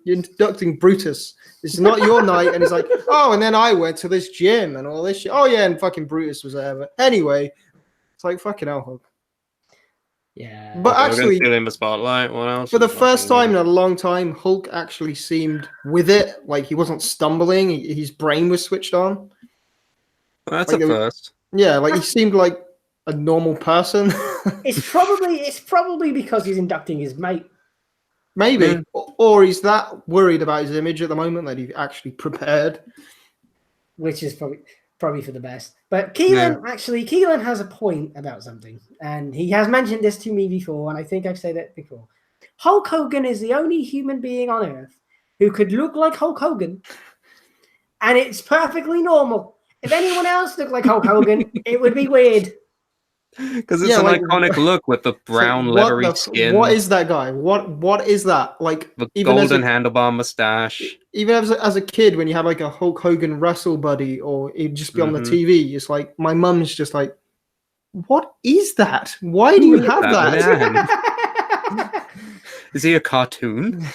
inducting Brutus. This is not your night. And he's like, oh, and then I went to this gym and all this shit. Oh yeah, and fucking Brutus was there. But anyway, it's like fucking hell, Hulk. Yeah, but actually, in the spotlight. What else? For the first time in a long time, Hulk actually seemed with it. Like he wasn't stumbling. His brain was switched on. Well, that's like a first. Yeah, like he seemed like a normal person. It's probably because he's inducting his mate. Maybe, or he's that worried about his image at the moment that he actually prepared. Which is probably for the best. But Keelan has a point about something, and he has mentioned this to me before, and I think I've said it before. Hulk Hogan is the only human being on Earth who could look like Hulk Hogan, and it's perfectly normal. If anyone else looked like Hulk Hogan, it would be weird. Because it's an iconic look with the brown leathery skin. What is that guy? What is that? Like the golden handlebar mustache. Even as a kid, when you had like a Hulk Hogan wrestle buddy, or he'd just be on the TV, it's like my mum's just like, "What is that? Why do you have that?" Is he a cartoon?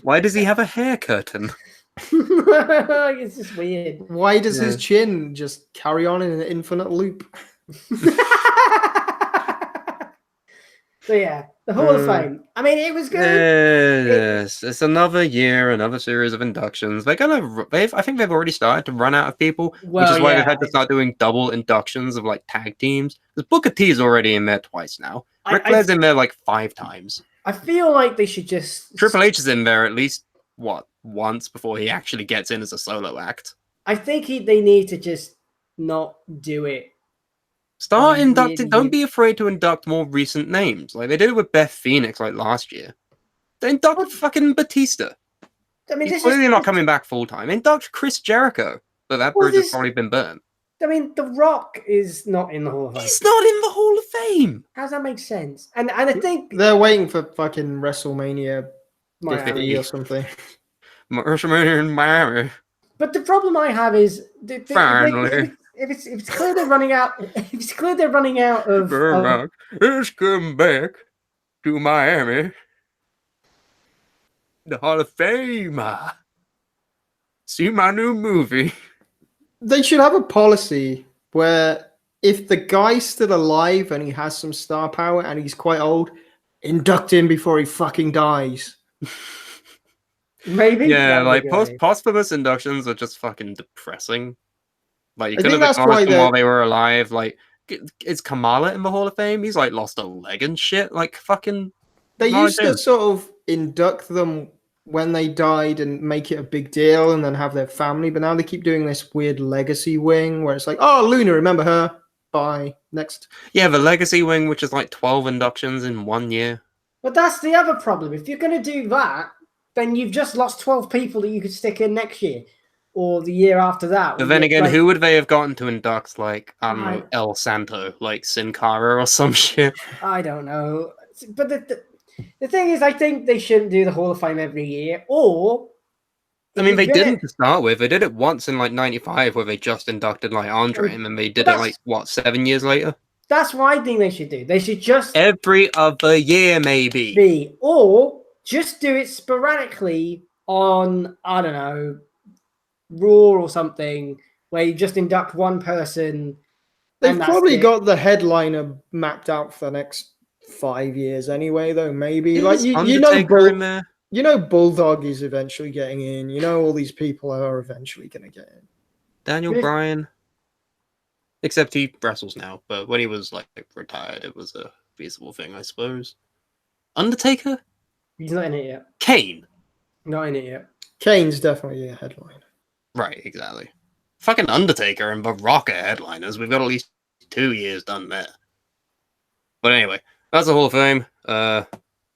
Why does he have a hair curtain? It's just weird. Why does his chin just carry on in an infinite loop? So yeah, the Hall of Fame. I mean, it was good. Yes, it's another year, another series of inductions. They're gonna. I think they've already started to run out of people, which is why they've had to start doing double inductions of like tag teams. Because Booker T's already in there twice now. Ric Flair's in there like 5 times. I feel like they should just. Triple H is in there at least once before he actually gets in as a solo act. I think they need to just not do it. Start inducting. Don't be afraid to induct more recent names. Like they did it with Beth Phoenix like last year. They induct fucking Batista. I mean, he's clearly not coming back full time. Induct Chris Jericho, but that bridge has probably been burnt. I mean, The Rock is not in the Hall of Fame. He's not in the Hall of Fame. How does that make sense? And I think they're waiting for fucking WrestleMania Miami or something. WrestleMania in Miami. But the problem I have is finally. If it's clear they're running out, if it's clear they're running out of, let's come back to Miami, the Hall of Fame. See my new movie. They should have a policy where if the guy's still alive and he has some star power and he's quite old, induct him before he fucking dies. Maybe. Yeah, like posthumous inductions are just fucking depressing. Like you could have acknowledged them while they were alive. Like, is Kamala in the Hall of Fame? He's like lost a leg and shit. Like fucking. They used to sort of induct them when they died and make it a big deal and then have their family. But now they keep doing this weird legacy wing where it's like, oh, Luna, remember her? Bye. Next. Yeah, the legacy wing, which is like 12 inductions in 1 year. But that's the other problem. If you're going to do that, then you've just lost 12 people that you could stick in next year. Or the year after that. But then again, who would they have gotten to induct? Like, I don't know, El Santo, like Sin Cara or some shit? I don't know. But the thing is, I think they shouldn't do the Hall of Fame every year. Or... I mean, they didn't to start with. They did it once in, like, 95, where they just inducted, like, Andre, and then they did it, like, 7 years later? That's what I think they should do. They should just... Every other year, maybe. Or just do it sporadically on, I don't know... Raw or something where you just induct one person. They've probably got the headliner mapped out for the next 5 years anyway, though. Maybe like you know, Bulldog is eventually getting in. You know, all these people are eventually going to get in. Daniel Bryan, except he wrestles now, but when he was like retired, it was a feasible thing, I suppose. Undertaker, he's not in it yet. Kane, not in it yet. Kane's definitely a headliner. Right, exactly. Fucking Undertaker and The Rock are headliners. We've got at least 2 years done there. But anyway, that's the Hall of Fame. Let's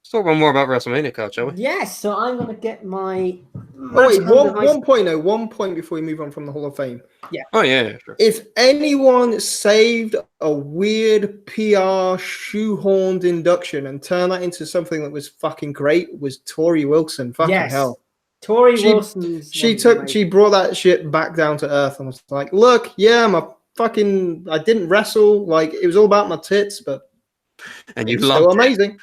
talk more about WrestleMania card, shall we? Yes, so I'm going to get my... one point before we move on from the Hall of Fame. Yeah. Oh, yeah, sure. If anyone saved a weird PR shoehorned induction and turned that into something that was fucking great, it was Tori Wilson. Fucking hell. Tori Wilson. She brought that shit back down to earth and was like, look, yeah, I didn't wrestle. Like, it was all about my tits, but and you loved it. Amazing.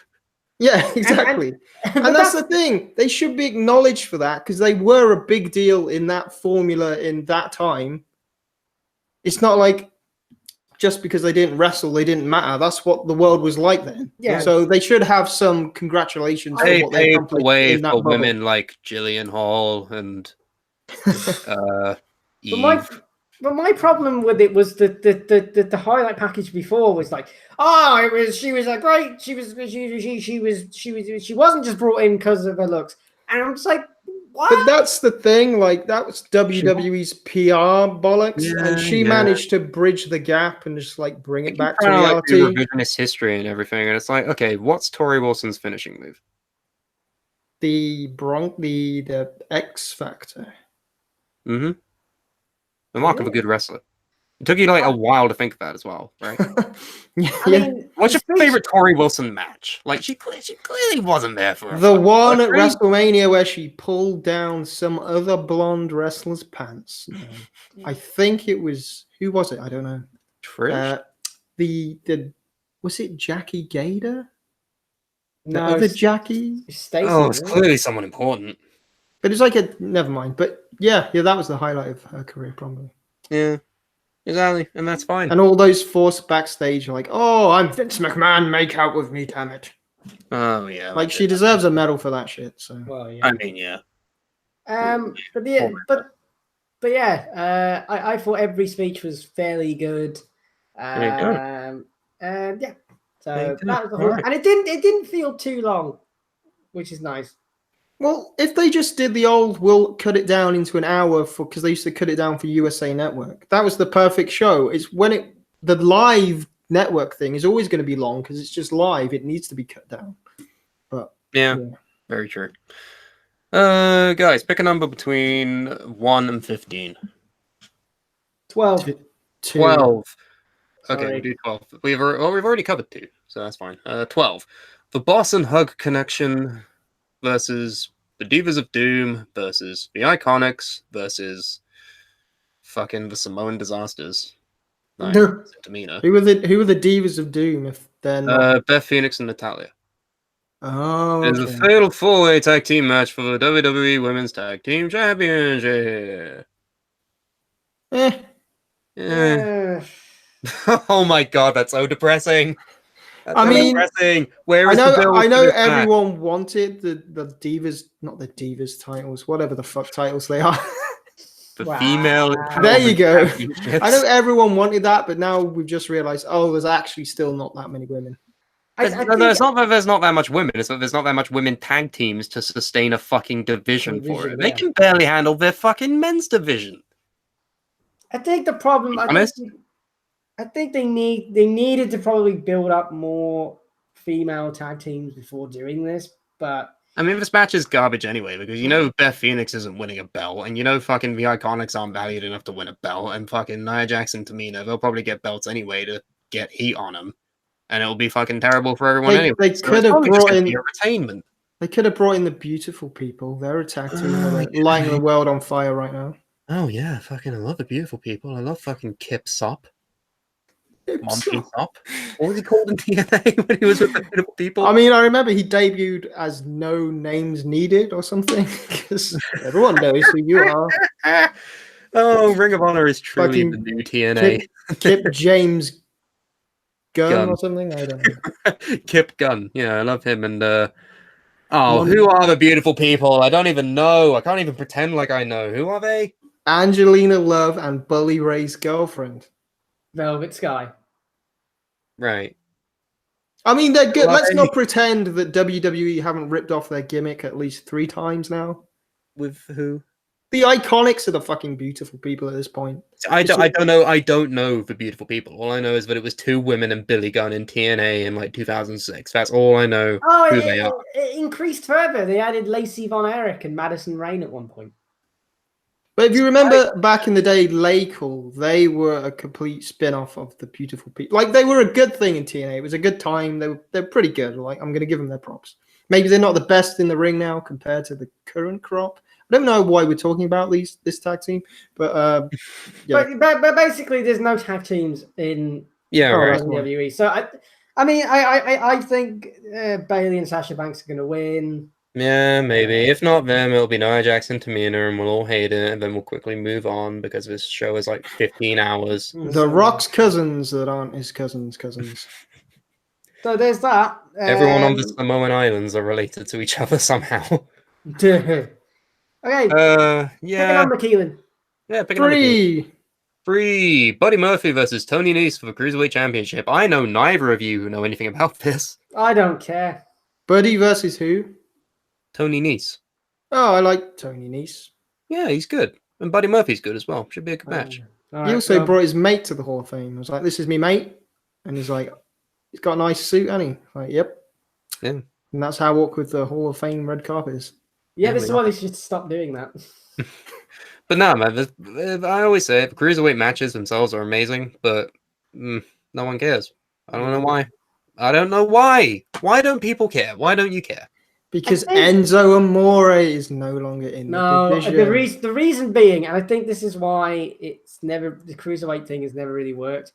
Yeah, exactly. And that's the thing. They should be acknowledged for that because they were a big deal in that formula in that time. It's not like just because they didn't wrestle, they didn't matter. That's what the world was like then. Yeah. So they should have some congratulations. They paved the way for women like Jillian Hall and Eve. But my problem with it was the highlight package before was like, she wasn't just brought in because of her looks, and I'm just like, what? But that's the thing, like that was WWE's PR bollocks, and she managed to bridge the gap and just like bring it back to reality. Like, revisionist history and everything, and it's like, okay, what's Tori Wilson's finishing move? The X Factor. Mm-hmm. The mark of a good wrestler. It took you like a while to think of that as well, right? I mean, what's your favorite Tori Wilson match? Like she clearly wasn't there for the one at WrestleMania where she pulled down some other blonde wrestler's pants. I think it was who was it? I don't know. Trish? Was it Jackie Gator? The other Jackie. Stacey. Oh, it's clearly someone important. But it's like a never mind. But yeah, that was the highlight of her career, probably. Yeah, exactly, and that's fine. And all those forced backstage, like, oh, I'm Vince McMahon, make out with me, damn it. Oh yeah, Like she deserves a medal for that shit. So. Well, yeah. I mean, yeah. But yeah, I thought every speech was fairly good. There you go. And yeah, so There you go. that was the whole, Right. and it didn't feel too long, which is nice. Well, if they just did the old, we'll cut it down into an hour because they used to cut it down for USA Network. That was the perfect show. It's when the live network thing is always going to be long because it's just live. It needs to be cut down. But Yeah, very true. Guys, pick a number between 1 and 15. 12. 12. Sorry. Okay, we'll do 12. We've already covered 2, so that's fine. 12. The Boss and Hug Connection versus the Divas of Doom versus the Iconics versus fucking the Samoan Disasters. Nice. Tamina. Who are the Divas of Doom if they're not? Beth Phoenix and Natalia. Oh, There's a fatal 4-way tag team match for the WWE Women's Tag Team Championship. Oh my god, that's so depressing. That's depressing. Where is the build? I know everyone wanted the Divas, not the Divas titles, whatever the fuck titles they are. The female. There you go. I know everyone wanted that, but now we've just realized, there's actually still not that many women. It's not that there's not that much women. It's that there's not that much women tag teams to sustain a fucking division for it. They can barely handle their fucking men's division. I think the problem. I think they needed to probably build up more female tag teams before doing this. But I mean, this match is garbage anyway because Beth Phoenix isn't winning a belt, and fucking the Iconics aren't valued enough to win a belt, and fucking Nia Jax and Tamina, they'll probably get belts anyway to get heat on them. And it'll be fucking terrible for everyone anyway. They could have brought in entertainment. They could have brought in the beautiful people. They're a tag team lighting the world on fire right now. Oh yeah, fucking I love the beautiful people. I love fucking Kip Sop. Monty Sop. What was he called in TNA when he was with the beautiful people? I mean, I remember he debuted as No Names Needed or something because everyone knows who you are. Oh, Ring of Honor is truly the new TNA. Kip James Gunn or something. I don't know. Kip Gunn. Yeah, I love him. And who are the beautiful people? I don't even know. I can't even pretend like I know. Who are they? Angelina Love and Bully Ray's girlfriend. Velvet Sky. Right. I mean, they're good. Let's not pretend that WWE haven't ripped off their gimmick at least 3 times now. With who? The Iconics are the fucking beautiful people at this point. I don't know. I don't know the beautiful people. All I know is that it was 2 women and Billy Gunn in TNA in like 2006. That's all I know. Who they are. It increased further. They added Lacey Von Erich and Madison Rayne at one point. But if you remember back in the day, Lakel, they were a complete spin-off of the beautiful people. Like, they were a good thing in TNA. It was a good time. They're pretty good. Like, I'm going to give them their props. Maybe they're not the best in the ring now compared to the current crop. I don't know why we're talking about this tag team, but yeah. But basically, there's no tag teams in WWE. So I think Bayley and Sasha Banks are going to win. Yeah, maybe. If not them, it'll be Nia Jax and Tamina, and we'll all hate it, and then we'll quickly move on because this show is like 15 hours. The Rock's cousins that aren't his cousins. So there's that. Everyone on the Samoan Islands are related to each other somehow. Okay. Yeah. Pick a number, Keelan. Yeah, pick a number. 3. Buddy Murphy versus Tony Nese for the Cruiserweight Championship. I know neither of you who know anything about this. I don't care. Buddy versus who? Tony Nese. Oh, I like Tony Nese. Yeah, he's good. And Buddy Murphy's good as well. Should be a good match. He also brought his mate to the Hall of Fame. I was like, this is me mate. And he's like, he's got a nice suit, hasn't he? Like, yep. Yeah. And that's how awkward the Hall of Fame red carpet is. Yeah, this is why they should stop doing that. But no, man, I always say it, cruiserweight matches themselves are amazing, but no one cares. I don't know why. I don't know why. Why don't people care? Why don't you care? Because Enzo Amore is no longer in the division. The reason being, and I think this is why the cruiserweight thing has never really worked.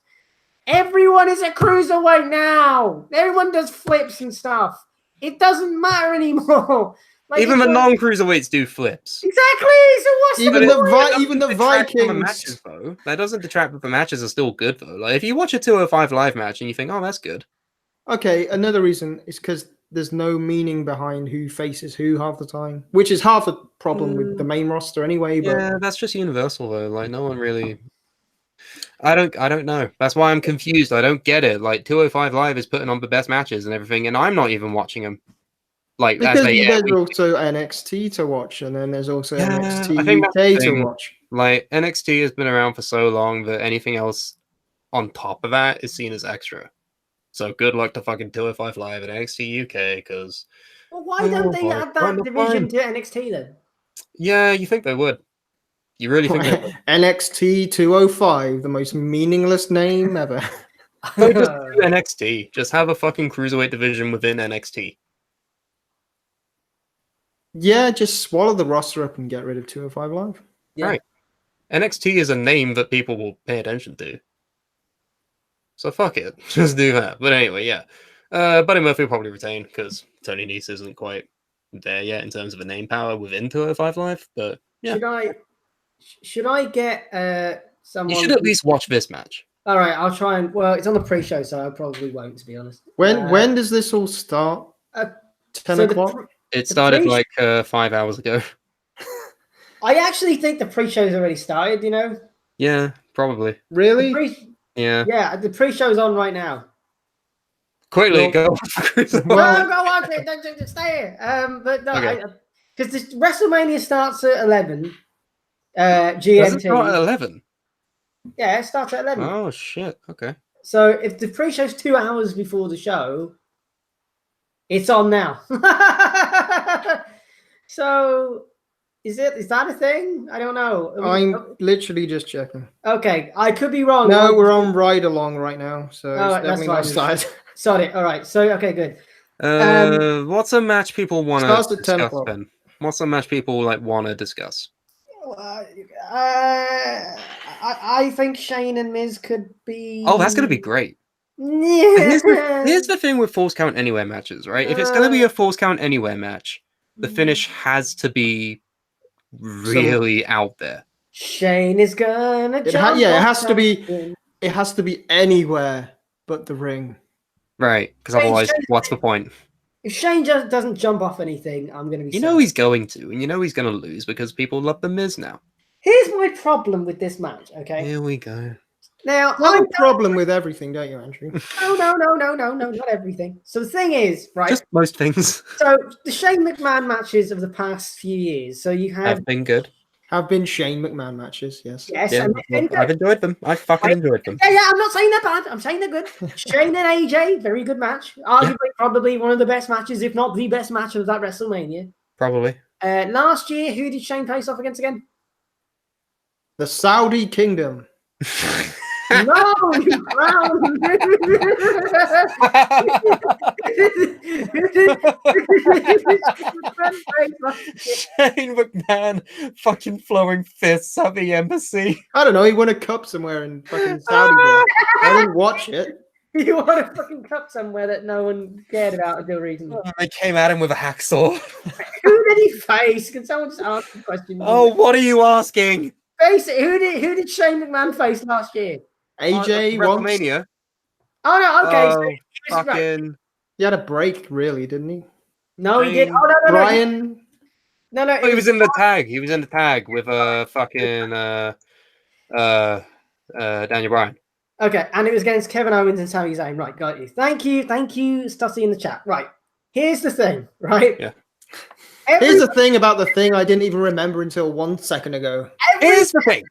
Everyone is a cruiserweight now. Everyone does flips and stuff. it doesn't matter anymore. Like, even the non-cruiserweights do flips. Exactly. So what's Even the point? even the Vikings. Matches, though. That doesn't detract, but the matches are still good though. Like if you watch a 205 live match and you think, oh, that's good. Okay, another reason is because there's no meaning behind who faces who half the time, which is half the problem with the main roster anyway. But Yeah, that's just universal though. Like no one really. I don't know. That's why I'm confused. I don't get it. Like 205 Live is putting on the best matches and everything, and I'm not even watching them. Like because as they there's also NXT to watch, and then there's also I NXT think that's the UK to thing. watch. Like NXT has been around for so long that anything else on top of that is seen as extra. So good luck to fucking 205 Live and NXT UK because. Well, why don't they add that division to NXT then? Yeah, you think they would. You really think they would? NXT 205, the most meaningless name ever. Just do NXT. Just have a fucking cruiserweight division within NXT. Yeah, just swallow the roster up and get rid of 205 Live. Yeah. Right. NXT is a name that people will pay attention to. So fuck it. Just do that. But anyway, yeah. Buddy Murphy will probably retain because Tony Nese isn't quite there yet in terms of a name power within 205 Live. But yeah. Should I get someone? You should at least watch this match. All right, I'll try and. Well, it's on the pre-show, so I probably won't, to be honest. When does this all start? 10 o'clock? It started like 5 hours ago. I actually think the pre-show's already started. You know? Yeah, probably. Really? Yeah. Yeah, the pre-show's on right now. Quickly, go. No, go watch it. Don't stay here. But no, because this WrestleMania starts at 11. GMT. Does it start at 11? Yeah, it starts at 11. Oh shit! Okay. So if the pre-show's 2 hours before the show, it's on now. So is that a thing? I don't know. I'm literally just checking. Okay, I could be wrong. No, we're on ride along right now, so it's definitely not started. Sorry. All right. So okay, good. What's a match people want Starts to at 10 discuss? o'clock. Ben? What's a match people want to discuss? I think Shane and Miz could be. Oh, that's gonna be great. Yeah. Here's the thing with Falls Count Anywhere matches, right? If it's gonna be a Falls Count Anywhere match, the finish has to be really out there. Shane is gonna jump. It has to be. It has to be anywhere but the ring. Right, because otherwise, what's the point? If Shane just doesn't jump off anything, I'm going to be. You know he's going to, and you know he's going to lose because people love the Miz now. Here's my problem with this match. Okay. Here we go. Now, I have a problem with everything, don't you, Andrew? No, not everything. So the thing is, right? Just most things. So the Shane McMahon matches of the past few years. So you have been good. Have been Shane McMahon matches, yes. Yes, yeah, I've enjoyed them. I fucking enjoyed them. Yeah, I'm not saying they're bad. I'm saying they're good. Shane and AJ, very good match. Arguably, probably one of the best matches, if not the best match of that WrestleMania. Probably. Last year, who did Shane face off against again? The Saudi Kingdom. No, you clown! Shane McMahon fucking flowing fists at the embassy. I don't know, he won a cup somewhere in fucking Saudi. I didn't watch it. You won a fucking cup somewhere that no one cared about until recently. They came at him with a hacksaw. Who did he face? Can someone just answer the question? Oh, what are you asking? Face it. Who did Shane McMahon face last year? AJ WrestleMania. Oh no, okay. So fucking. He had a break, really, didn't he? No, he did. Oh no, Brian. No. Oh, he was in the tag. He was in the tag with fucking Daniel Bryan. Okay, and it was against Kevin Owens and Sami Zayn. Right, got you. Thank you, Stussy in the chat. Right, here's the thing. Right. Yeah. Here's the thing about the thing I didn't even remember until 1 second ago. Here's the thing.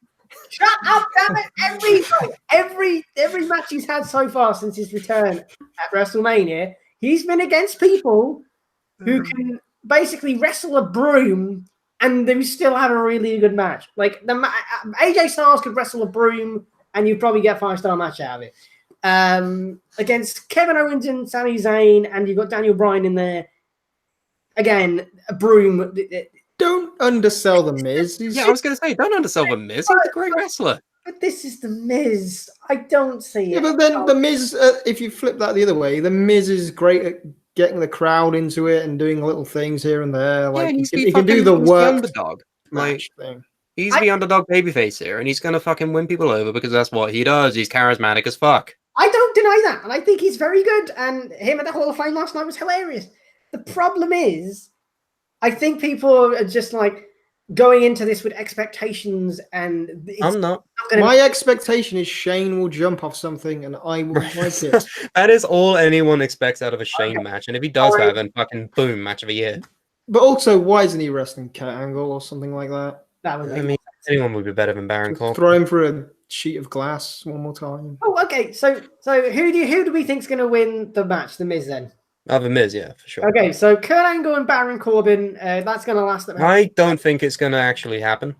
Shut up, damn it! Every match he's had so far since his return at WrestleMania, he's been against people who can basically wrestle a broom and they still have a really good match. Like AJ Styles could wrestle a broom and you'd probably get a 5-star match out of it. Against Kevin Owens and Sami Zayn, and you've got Daniel Bryan in there. Again, a broom. Don't undersell the Miz. Yeah, I was going to say, don't undersell the Miz. He's a great wrestler. But this is the Miz. I don't see it. Yeah, but then the Miz, if you flip that the other way, the Miz is great at getting the crowd into it and doing little things here and there. Like he can do the he's work underdog. match thing. He's the underdog babyface here, and he's gonna fucking win people over because that's what he does. He's charismatic as fuck. I don't deny that, and I think he's very good. And him at the Hall of Fame last night was hilarious. The problem is, I think people are just like going into this with expectations, and I'm not. My expectation is Shane will jump off something, and I will like it. That is all anyone expects out of a Shane match, and if he does that, then fucking boom, match of a year. But also, why isn't he wrestling Kurt Angle or something like that? That was. I mean, anyone would be better than Baron Corbin. Throw him through a sheet of glass one more time. Oh, okay. So who do we think's going to win the match? The Miz then. Oh, the Miz, yeah, for sure. Okay, so Kurt Angle and Baron Corbin. That's going to last. I don't think it's going to actually happen.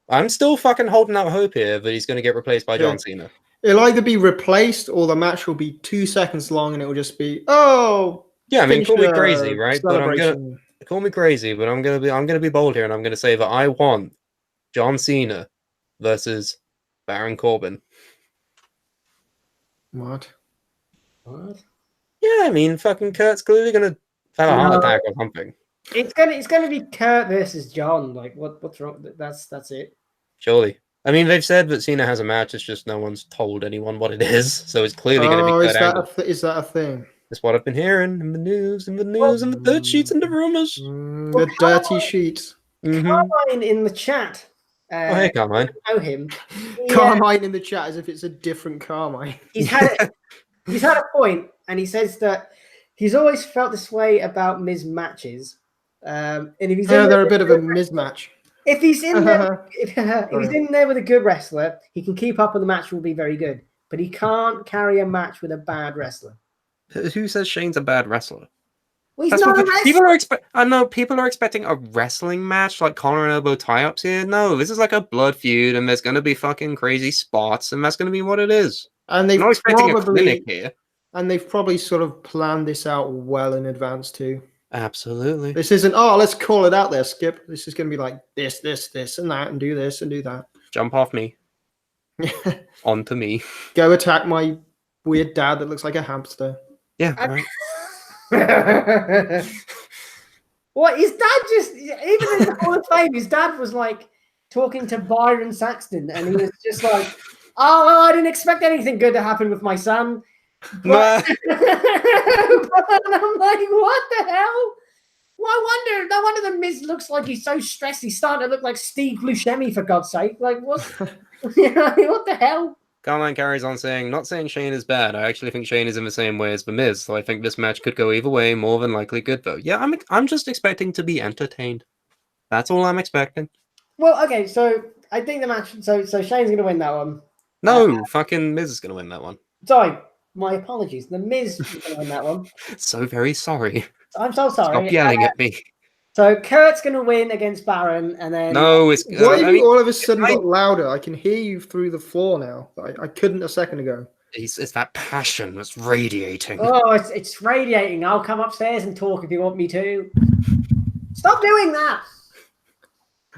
I'm still fucking holding out hope here that he's going to get replaced by John Cena. It'll either be replaced or the match will be 2 seconds long, and it will just be yeah. I mean, call me crazy, right? But call me crazy, but I'm gonna be bold here, and I'm gonna say that I want John Cena versus Baron Corbin. What? Yeah, I mean, fucking Kurt's clearly gonna have a heart attack or something. It's gonna be Kurt versus John. Like, what's wrong? That's it. Surely. I mean, they've said that Cena has a match. It's just no one's told anyone what it is, so it's clearly going to be Kurt Angle. Is that a thing? That's what I've been hearing in the news, and the dirt sheets, and the rumors. The dirty sheets. Carmine in the chat. Oh, hey, Carmine. I know him. Carmine in the chat as if it's a different Carmine. He's had a point, and he says that he's always felt this way about Miz matches. And if he's they're a bit of a mismatch. If he's in there, if he's in there with a good wrestler, he can keep up, and the match will be very good. But he can't carry a match with a bad wrestler. Who says Shane's a bad wrestler? Well, he's not a wrestler. People are expecting a wrestling match, like collar and elbow tie-ups here. No, this is like a blood feud, and there's going to be fucking crazy spots, and that's going to be what it is. And they've not expecting a clinic here. And they've probably sort of planned this out well in advance too. Absolutely. This isn't, let's call it out there, Skip. This is going to be like this, and that, and do this, and do that. Jump off me. Onto me. Go attack my weird dad that looks like a hamster. Yeah, right. What, his dad just, even in the Hall of Fame, his dad was like talking to Byron Saxton, and he was just like, oh, well, I didn't expect anything good to happen with my son. But, but I'm like, what the hell? Well, no wonder the Miz looks like he's so stressed. He's starting to look like Steve Buscemi, for God's sake. Like, what? What the hell? Carmine carries on saying, not saying Shane is bad. I actually think Shane is in the same way as The Miz, so I think this match could go either way, more than likely good, though. Yeah, I'm just expecting to be entertained. That's all I'm expecting. Well, okay, so I think the match, so Shane's going to win that one. No, fucking Miz is going to win that one. Sorry, my apologies. The Miz is going to win that one. So very sorry. I'm so sorry. Stop yelling at me. So Kurt's going to win against Baron, and then... No, it's... Why have you all of a sudden got louder? I can hear you through the floor now. I couldn't a second ago. It's that passion that's radiating. Oh, it's radiating. I'll come upstairs and talk if you want me to. Stop doing that!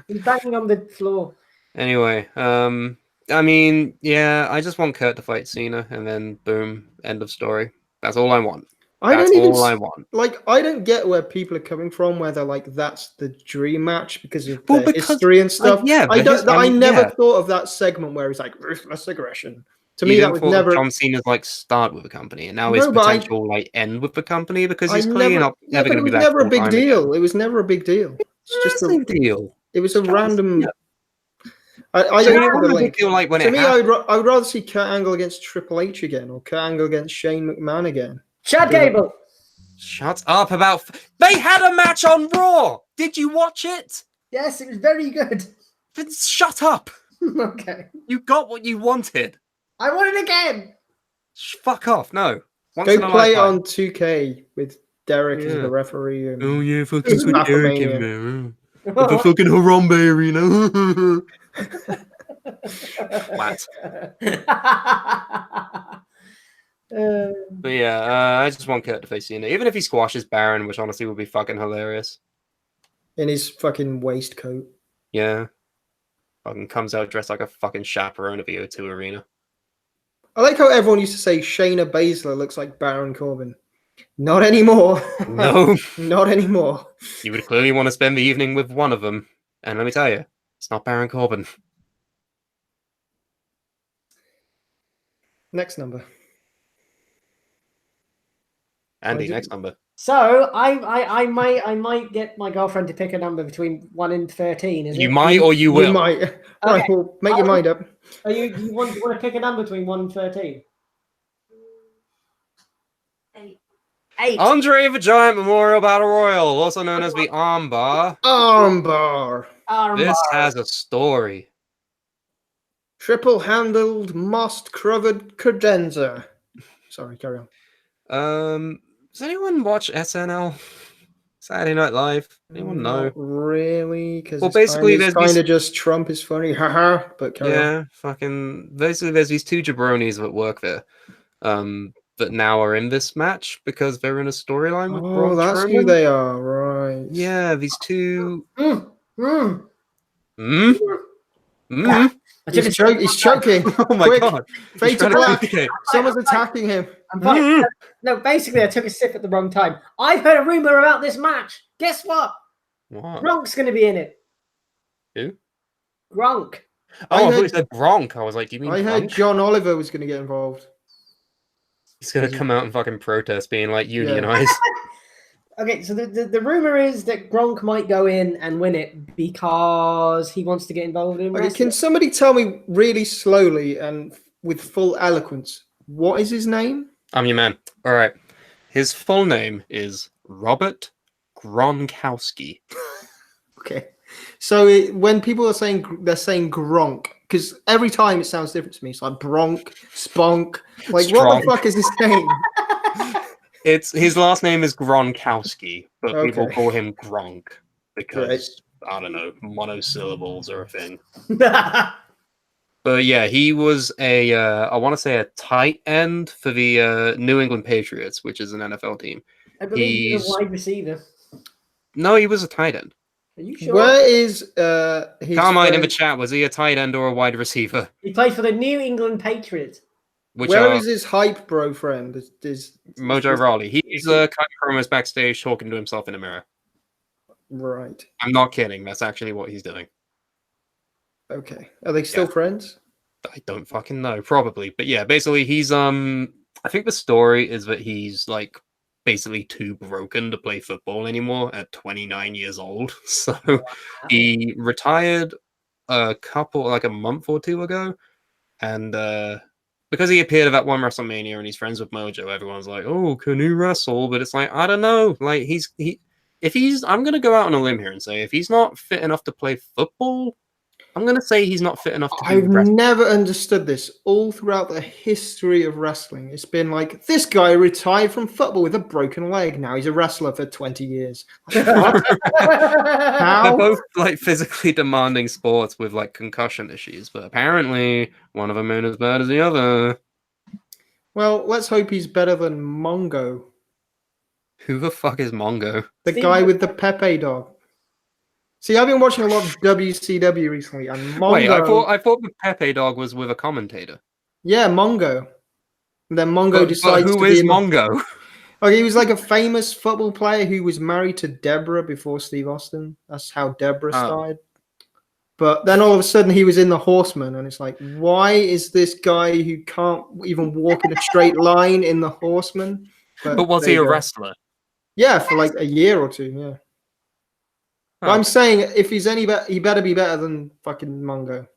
He's banging on the floor. Anyway, I mean, yeah, I just want Kurt to fight Cena, and then boom, end of story. That's all I want. I don't get where people are coming from, where they're like, that's the dream match because of their history and stuff. I never thought of that segment where he's like, ruthless aggression. To me, that was never... John Cena's like start with the company, and now his potential like end with the company because he's clearly never going to be that. It was never a big deal. It was never a big deal. It's just a deal. It was a random... Yeah. I would rather see Kurt Angle against Triple H again, or Kurt Angle against Shane McMahon again. Chad Gable. Shut up about... They had a match on Raw! Did you watch it? Yes, it was very good. Then shut up! Okay. You got what you wanted. I want it again! Fuck off, no. Go play on 2K with Derek as the referee. And oh yeah, fucking put Derek in there. With a fucking Harambe, you know? What? But yeah, I just want Kurt to face Cena. Even if he squashes Baron, which honestly would be fucking hilarious. In his fucking waistcoat. Yeah. Fucking comes out dressed like a fucking chaperone of the O2 arena. I like how everyone used to say Shayna Baszler looks like Baron Corbin. Not anymore. No. Not anymore. You would clearly want to spend the evening with one of them. And let me tell you, it's not Baron Corbin. Next number. Andy, next number. So I might get my girlfriend to pick a number between 1 and 13. Is You it? might or you will. You might. Right, well, make your mind up. Are you want to pick a number between 1 and 13? 8. Andre the Giant Memorial Battle Royal, also known as the Armbar. Armbar. This has a story. Triple-handled, moss-covered credenza. Sorry, carry on. Does anyone watch SNL? Saturday Night Live? Anyone know? Not really, because basically, there's kind of just Trump is funny, haha. But carry on. fucking. Basically, there's these two jabronis that work there, that now are in this match because they're in a storyline with Braun that's Strowman. who they are, right? Yeah, these two. He's choking. Oh my Quick, god! fade to black. Someone's attacking him. No, basically, I took a sip at the wrong time. I've heard a rumor about this match. Guess what? What? Gronk's going to be in it. Who? Gronk. Oh, I thought you said Bronk. I was like, do you mean I heard Gronk? John Oliver was going to get involved. He's gonna come out and fucking protest, being like unionized. Okay, so the rumor is that Gronk might go in and win it because he wants to get involved in wrestling. Can somebody tell me really slowly and with full eloquence, what is his name? I'm your man. All right. His full name is Robert Gronkowski. Okay. So when people are saying, they're saying Gronk, because every time it sounds different to me. It's like Bronk, Spunk. Like, what the fuck is his name? His last name is Gronkowski, but people call him Gronk because, I don't know, monosyllables are a thing. But yeah, he was I want to say a tight end for the New England Patriots, which is an NFL team. I believe he's a wide receiver. No, he was a tight end. Are you sure? Where is his Carmine in the chat, was he a tight end or a wide receiver? He played for the New England Patriots. Where is his hype bro friend? Mojo Rawley. He's cutting promos backstage talking to himself in a mirror. Right. I'm not kidding. That's actually what he's doing. Okay. Are they still friends? I don't fucking know. Probably. But yeah, basically he's I think the story is that he's like basically too broken to play football anymore at 29 years old. So he retired a month or two ago. And because he appeared at that one WrestleMania and he's friends with Mojo, everyone's like, oh, can he wrestle? But it's like, I don't know. Like I'm gonna go out on a limb here and say if he's not fit enough to play football, I'm going to say he's not fit enough to I've never understood this. All throughout the history of wrestling, it's been like, this guy retired from football with a broken leg. Now he's a wrestler for 20 years. How? They're both like physically demanding sports with like concussion issues, but apparently one of them ain't as bad as the other. Well, let's hope he's better than Mongo. Who the fuck is Mongo? The guy with the Pepe dog. See, I've been watching a lot of WCW recently, and Mongo... Wait, I thought the Pepe dog was with a commentator. Yeah, Mongo. And then Mongo decides who is Mongo? Okay, he was like a famous football player who was married to Deborah before Steve Austin. That's how Deborah started. But then all of a sudden he was in the Horsemen, and it's like, why is this guy who can't even walk in a straight line in the Horsemen? But was he a wrestler? Yeah, for like a year or two, yeah. But I'm saying if he's any better, he better be better than fucking Mongo.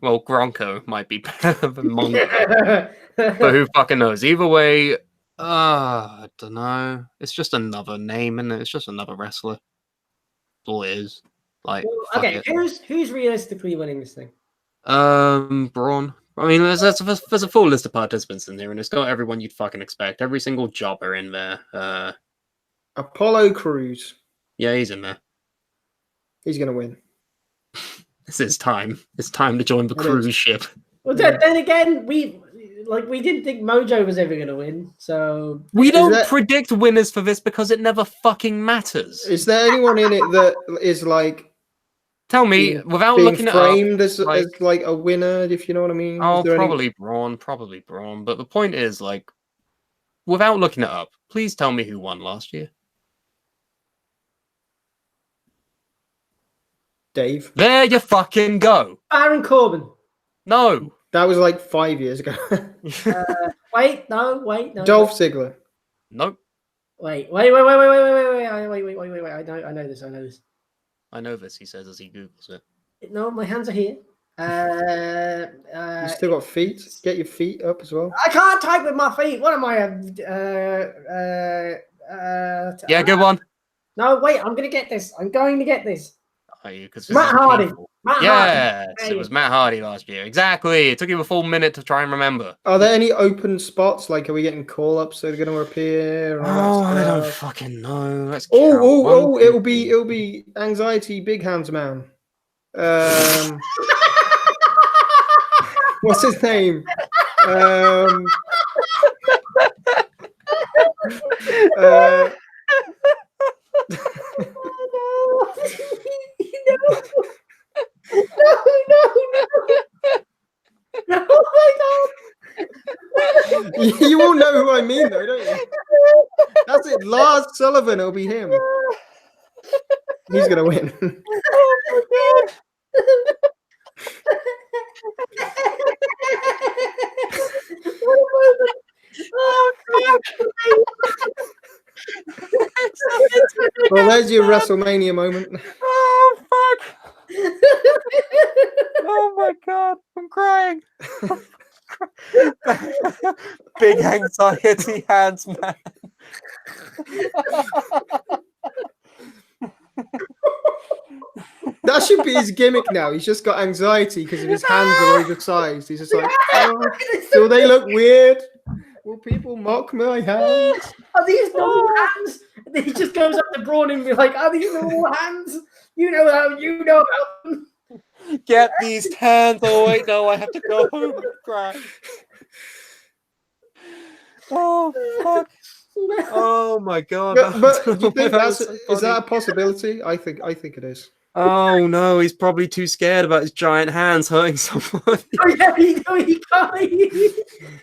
Well, Gronko might be better than Mongo. But who fucking knows? Either way, I don't know. It's just another name, isn't it? It's just another wrestler. That's all it is. Like, okay, who's realistically winning this thing? Braun. I mean, there's a full list of participants in here, and it's got everyone you'd fucking expect. Every single jobber in there. Apollo Crews. Yeah, he's in there. He's gonna win. This is time. It's time to join the cruise ship. Well, then again, we didn't think Mojo was ever gonna win, so we don't predict winners for this because it never fucking matters. Is there anyone in it that is like? Tell me, without looking at framed as like a winner, if you know what I mean. Oh, probably Braun. But the point is, like, without looking it up, please tell me who won last year. Dave. There you fucking go. Baron Corbin. No. That was like 5 years ago. Wait, no. Dolph Ziggler. Nope. Wait. I know this. I know this, he says as he Googles it. No, my hands are here. You still got feet? Get your feet up as well. I can't type with my feet. What am I? Yeah, good one. No, wait. I'm going to get this. Are you? Matt Hardy. Yes, it was Matt Hardy last year. Exactly. It took you a full minute to try and remember. Are there any open spots? Like, are we getting call-ups so they're going to appear? And all that I don't stuff? fucking know. Let's Oh! It'll be anxiety big hands man. What's his name? No, oh my God. You won't know who I mean, though, don't you? That's it. Lars Sullivan. It'll be him. He's gonna win. Oh my God. Well, there's your WrestleMania moment. Oh, fuck. Oh, my God. I'm crying. Big anxiety hands, man. That should be his gimmick now. He's just got anxiety because of his hands are oversized. He's just like, oh, do they look weird? Will people mock my hands? Are these normal hands? And then he just goes up to Braun and be like, are these normal hands? You know about them. Get these hands. Oh, wait, no, I have to go home and cry. Oh, fuck. Oh, my God. But do you think is that a possibility? I think it is. Oh, no, he's probably too scared about his giant hands hurting someone. Oh, yeah, he can't.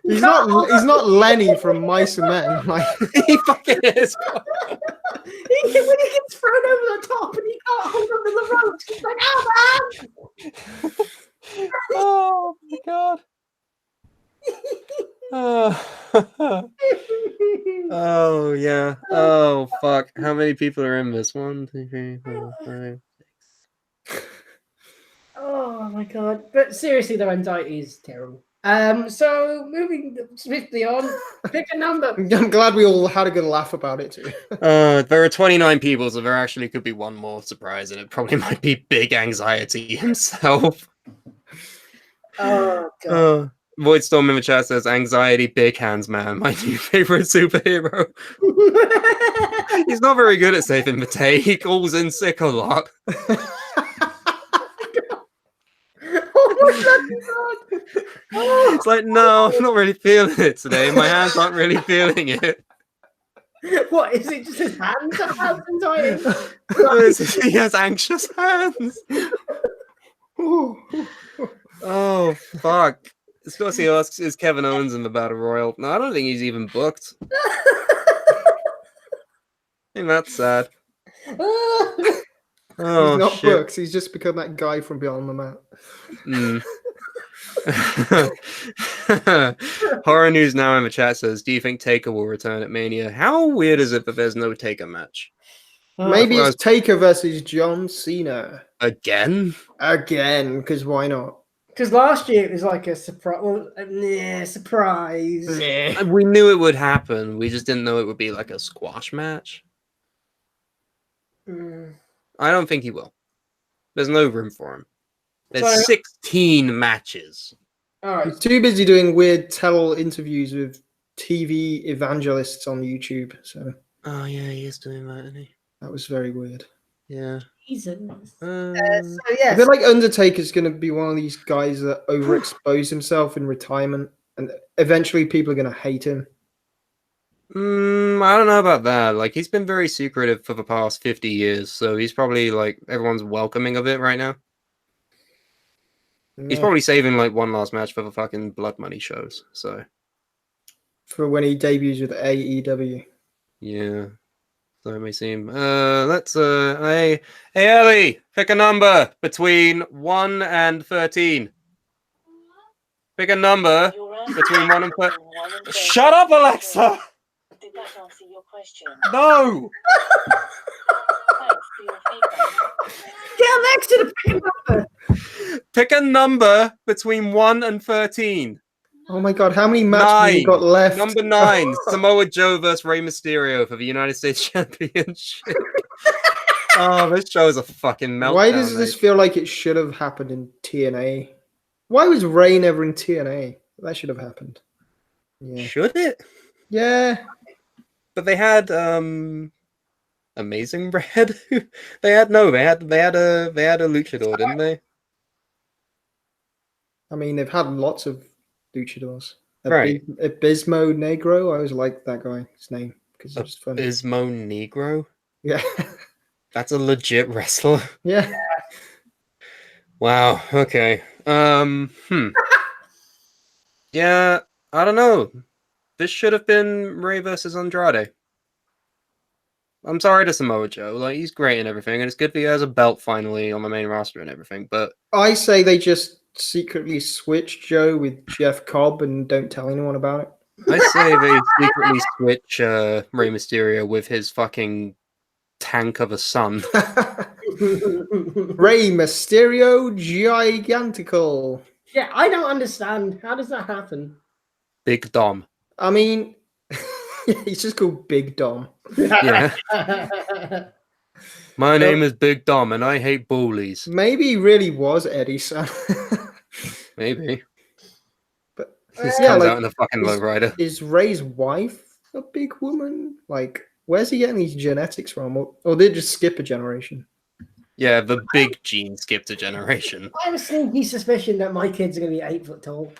He's not Lenny from Mice and Men. Like, He fucking is. When he gets thrown over the top and he can't hold on to the ropes, he's like, oh, man! Oh, my God. Oh, yeah. Oh, fuck. How many people are in this? 1, 2, 3, 4, 5, 6. Oh, my God. But seriously, though, anxiety is terrible. So moving swiftly on, pick a number. I'm glad we all had a good laugh about it too. There are 29 people, so there actually could be one more surprise, and it probably might be Big Anxiety himself. Oh, God. Voidstorm in the chat says, anxiety, big hands, man. My new favorite superhero. He's not very good at saving the day. He calls in sick a lot. Oh, my God. It's like, no, I'm not really feeling it today. My hands aren't really feeling it. What, is it just his hands that have anxiety? He has anxious hands. Oh, fuck. Scorsese asks, is Kevin Owens in the Battle Royal? No, I don't think he's even booked. I think that's sad. He's not shit. booked. He's just become that guy from Beyond the Mat. Horror News Now in the chat says, do you think Taker will return at Mania? How weird is it that there's no Taker match? Maybe it's Taker versus John Cena. Again, because why not? Because last year it was like a surprise. Well, surprise. we knew it would happen. We just didn't know it would be like a squash match. I don't think he will. There's no room for him. There's 16 matches. All right. He's too busy doing weird tell interviews with TV evangelists on YouTube. So. Oh yeah, he is doing that, isn't he? That was very weird. Yeah. Jesus. I feel like Undertaker's going to be one of these guys that overexpose himself in retirement, and eventually people are going to hate him. I don't know about that. Like, he's been very secretive for the past 50 years, so he's probably like everyone's welcoming of it right now. Yeah. He's probably saving like one last match for the fucking Blood Money shows. So for when he debuts with AEW. Yeah. So let me see him. Let's hey Ellie, pick a number between 1 and 13. Pick a number between 1 and 13. Shut up, Alexa! Did that answer your question? No! Thanks for your feedback. Get Alexa to pick a number. Pick a number between 1 and 13. Oh my god, how many matches have you got left? Number 9, Samoa Joe versus Rey Mysterio for the United States Championship. Oh, this show is a fucking meltdown. Why does this feel like it should have happened in TNA? Why was Rey never in TNA? That should have happened. Yeah. Should it? Yeah. But they had Amazing Red. they had a luchador, didn't they? I mean, they've had lots of luchadors. Right. Abismo Negro. I always liked that guy's name because it was fun. Abismo Negro. Yeah. That's a legit wrestler. Yeah. Wow. Okay. Yeah. I don't know. This should have been Rey versus Andrade. I'm sorry to Samoa Joe. Like, he's great and everything, and it's good that he has a belt finally on the main roster and everything. But I say they just secretly switch Joe with Jeff Cobb and don't tell anyone about it. I say they secretly switch Rey Mysterio with his fucking tank of a son. Rey Mysterio Gigantical. Yeah, I don't understand. How does that happen? Big Dom. I mean, he's just called Big Dom. Yeah. My name is Big Dom, and I hate bullies. Maybe he really was Eddie's son. Maybe. But This yeah, comes like, out in a fucking lowrider. Is Ray's wife a big woman? Like, where's he getting these genetics from? Or did they just skip a generation? Yeah, the big gene skipped a generation. I have a sneaky suspicion that my kids are going to be 8 foot tall.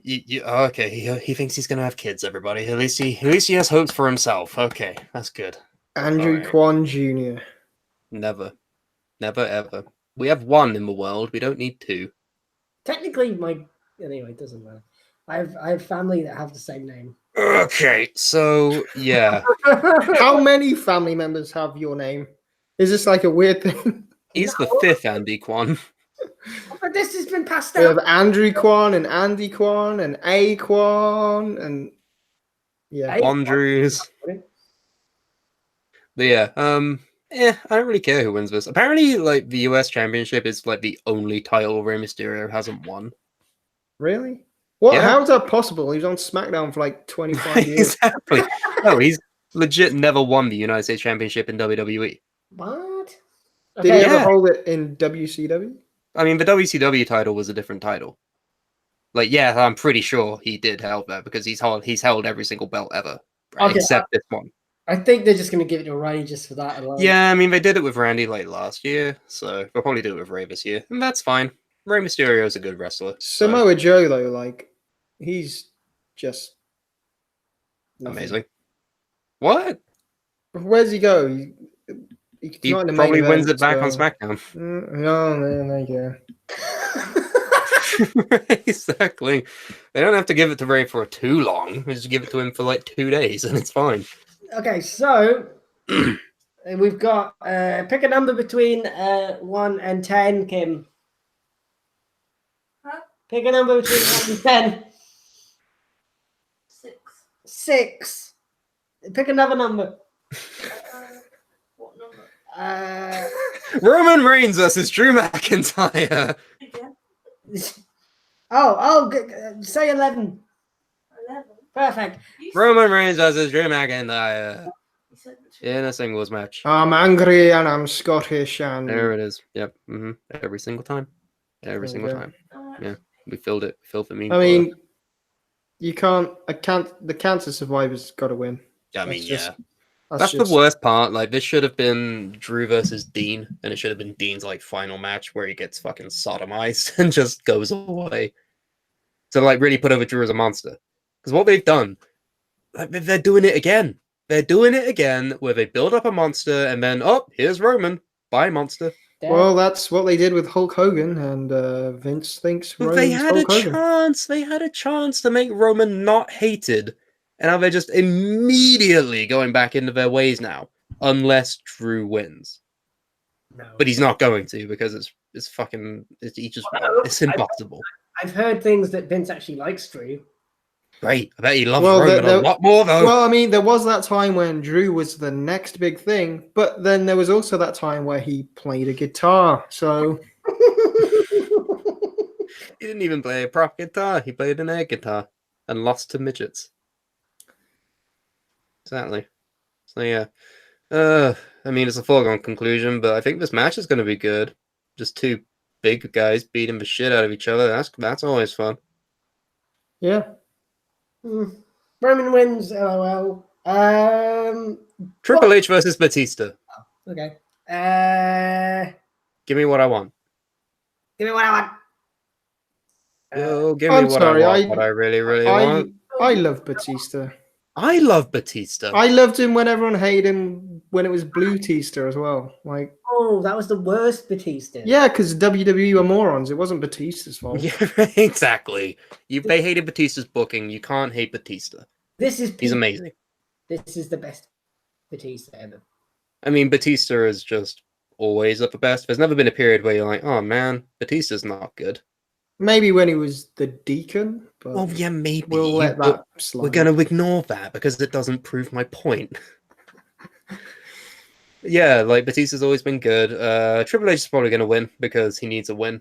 Okay, he thinks he's gonna have kids. Everybody, at least he has hopes for himself. Okay, that's good. Andrew Alright. Kwan Jr. Never ever. We have one in the world. We don't need two. Technically, anyway, it doesn't matter. I have family that have the same name. Okay, so yeah, How many family members have your name? Is this like a weird thing? he's the fifth Andy Kwan. But this has been passed We have out. Andrew Kwan and Andy Kwan and A Kwan and yeah. Andrews. But yeah, I don't really care who wins this. Apparently, like the US Championship is like the only title Rey Mysterio hasn't won. Really? What? Yeah. How is that possible? He was on SmackDown for like 25 years. Exactly. No, he's legit never won the United States Championship in WWE. What? Did he ever Yeah. hold it in WCW? I mean, the WCW title was a different title. Like, yeah, I'm pretty sure he did hold that because he's held every single belt ever, right? Okay. Except this one. I think they're just going to give it to Ray just for that alone. Yeah, I mean, they did it with Randy like last year, so they'll probably do it with Rey this year, and that's fine. Rey Mysterio is a good wrestler. so Samoa Joe, though, like, he's just nothing. amazing. What? Where's he go? He's He not in the main probably event wins it as back well. on SmackDown. No, there you go. Exactly. They don't have to give it to Rey for too long. They just give it to him for like 2 days, and it's fine. Okay, so we've got pick a number between 1 and 10, Kim. Huh? Pick a number between 1 and 10. 6. 6. Pick another number. What number? Roman Reigns versus Drew McIntyre. Again? Say 11. 11. Perfect. Roman Reigns versus Drew McIntyre You said between. in a singles match. I'm angry and I'm Scottish and There it is. Yep. Every single time. Every There single we go. time. Alright. Yeah. We filled it. Filled the meme. I mean, the cancer survivor's got to win. I mean, that's just- yeah. That's the worst part. Like, this should have been Drew versus Dean, and it should have been Dean's like final match where he gets fucking sodomized and just goes away. So, like, really put over Drew as a monster. Because what they've done, like, they're doing it again. They're doing it again where they build up a monster and then, oh, here's Roman. Bye, monster. Well, that's what they did with Hulk Hogan, and Vince thinks But they Roman's had a Hulk Hogan. chance. They had a chance to make Roman not hated, And now they're just immediately going back into their ways now, unless Drew wins. No. But he's not going to because it's fucking he just won. It's impossible. I've heard things that Vince actually likes Drew. Great. I bet he loves Roman a lot more though. Well, I mean, there was that time when Drew was the next big thing, but then there was also that time where he played a guitar. So He didn't even play a prop guitar. He played an air guitar and lost to midgets. Exactly. So yeah. I mean, it's a foregone conclusion, but I think this match is going to be good. Just two big guys beating the shit out of each other. That's always fun. yeah. Roman wins, LOL. Triple H versus Batista. Okay. Give me what I want. Give me what I want. Yo, give me I'm what sorry, I want. What I really want. I love Batista. I love Batista. I loved him when everyone hated him when it was Blue Tista as well. Like, Oh, that was the worst Batista. yeah, because WWE were morons. It wasn't Batista's fault. Yeah, exactly. They hated Batista's booking. You can't hate Batista. He's amazing. This is the best Batista ever. I mean, Batista is just always at the best. There's never been a period where you're like, oh man, Batista's not good. Maybe when he was the Deacon. But Well, yeah, maybe. we'll let that slide. We're going to ignore that because it doesn't prove my point. Yeah, like Batista's always been good. Triple H is probably going to win because he needs a win.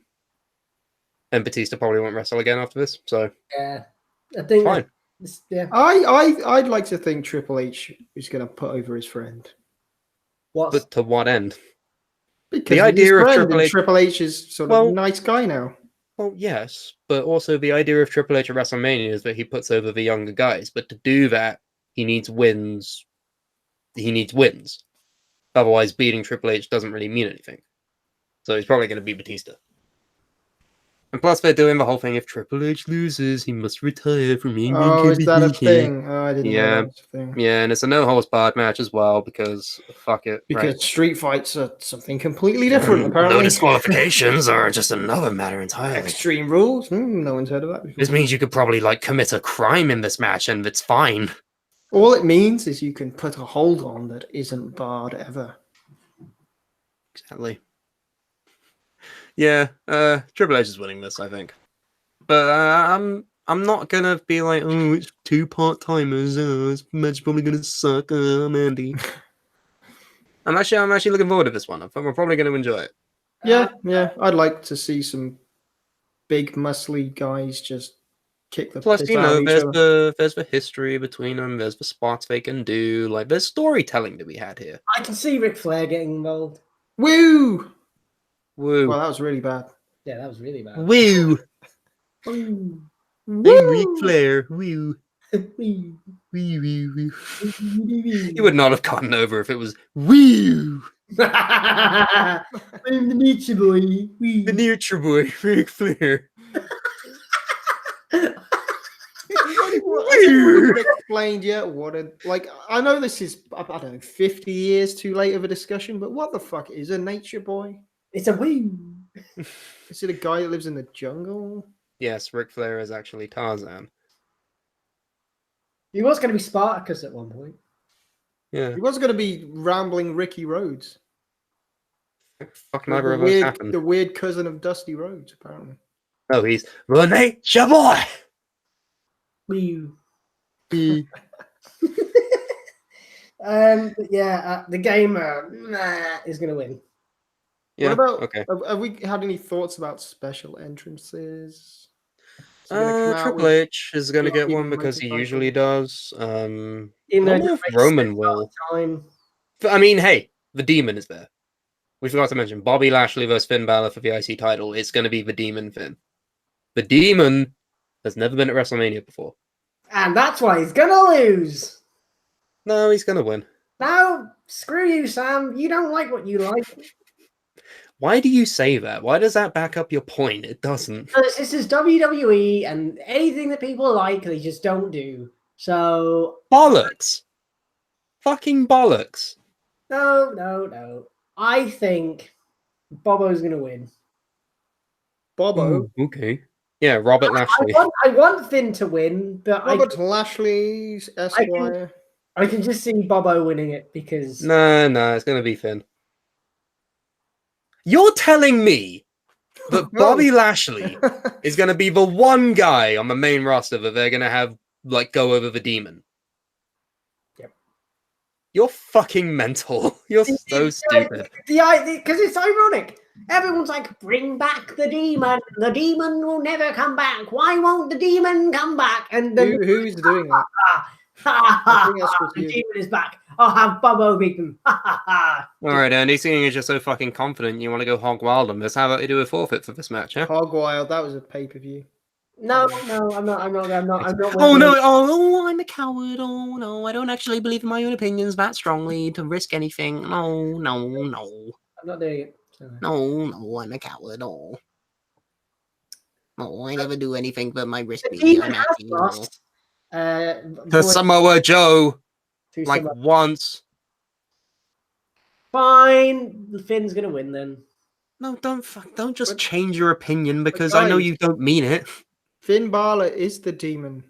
And Batista probably won't wrestle again after this. So, yeah, I think fine. Yeah. I'd like to think Triple H is going to put over his friend. But to what end? Because the idea of Triple H is sort of a nice guy now. Well, yes, but also the idea of Triple H at WrestleMania is that he puts over the younger guys. But to do that, he needs wins. Otherwise, beating Triple H doesn't really mean anything. So he's probably going to beat Batista. And plus, they're doing the whole thing: if Triple H loses, he must retire from being. Oh, is that a thing? Oh, I didn't know that was a thing. Yeah, and it's a no-holds-barred match as well because fuck it. Because street fights are something completely different, apparently. No disqualifications are just another matter entirely. Extreme rules? No one's heard of that before. This means you could probably commit a crime in this match, and it's fine. All it means is you can put a hold on that isn't barred ever. Exactly. Yeah, Triple H is winning this, I think. But I'm not gonna be like, oh, it's two part-timers. This match is probably gonna suck. I'm Andy. I'm actually looking forward to this one. We're probably gonna enjoy it. Yeah. I'd like to see some big, muscly guys just kick the Plus, piss out of each other. there's the history between them. There's the spots they can do. Like, there's storytelling to be had here. I can see Ric Flair getting involved. Woo! Woo! Well, that was really bad. Yeah, that was really bad. Woo! Woo! I'm Ric Flair. Woo! Woo! Woo! He would not have gotten over if it was woo. I'm the Nature Boy. Woo. The Nature Boy, Ric Flair. Hasn't explained yet what I know this is, I don't know, 50 years too late of a discussion, but what the fuck is a nature boy? It's a woo. Is it a guy that lives in the jungle? Yes, Ric Flair is actually Tarzan. He was going to be Spartacus at one point. Yeah. He was going to be rambling Ricky Rhodes. Fucking never ever happened. The weird cousin of Dusty Rhodes, apparently. Oh, he's the Nature Boy. Woo. Woo. But yeah, the game is going to win. Yeah. What about? Okay. Have we had any thoughts about special entrances? Triple H is going to get one because he usually does. I don't know if Roman will. I mean, hey, the Demon is there. We forgot to mention Bobby Lashley versus Finn Balor for the IC title. It's going to be the Demon Finn. The Demon has never been at WrestleMania before. And that's why he's going to lose. No, he's going to win. No, screw you, Sam. You don't like what you like. Why do you say that? Why does that back up your point? It doesn't. Because this is WWE, and anything that people like, they just don't do. So... Bollocks. Fucking bollocks. No. I think Bobo's going to win. Bobo? Okay. Yeah, Robert Lashley. I want Finn to win, but Robert Lashley's Esquire. I can just see Bobo winning it because No, it's going to be Finn. You're telling me that Bobby Lashley is going to be the one guy on the main roster that they're going to have like go over the Demon? Yep. You're fucking mental. You're so stupid. Because it's ironic. Everyone's like, bring back the Demon. The Demon will never come back. Why won't the Demon come back? And then Who's doing that? I think that's just the you. Demon is back. I'll have Bobo beat him. Alright, Andy, seeing as you're so fucking confident you want to go hog wild on this, how about you do a forfeit for this match, yeah? Hog Wild, that was a pay-per-view. No, I'm not. Oh no! Oh, I'm a coward. Oh no, I don't actually believe in my own opinions that strongly to risk anything. No. I'm not doing it. Sorry. No, I'm a coward. Oh, I never do anything but my risk. The Demon has lost. To Samoa Joe, like Samoa. once. Fine, Finn's gonna win then. No, don't just change your opinion because guys, I know you don't mean it. Finn Balor is the Demon.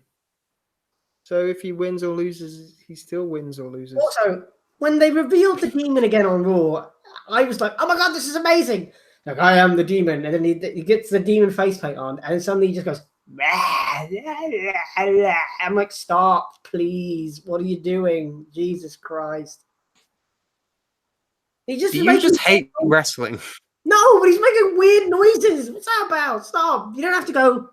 So if he wins or loses, he still wins or loses. Also, when they revealed the Demon again on Raw, I was like, "Oh my god, this is amazing!" Like, I am the Demon, and then he gets the Demon facepaint on, and suddenly he just goes. I'm like, stop, please! What are you doing? Jesus Christ! Do you just hate wrestling? No, but he's making weird noises. What's that about? Stop! You don't have to go.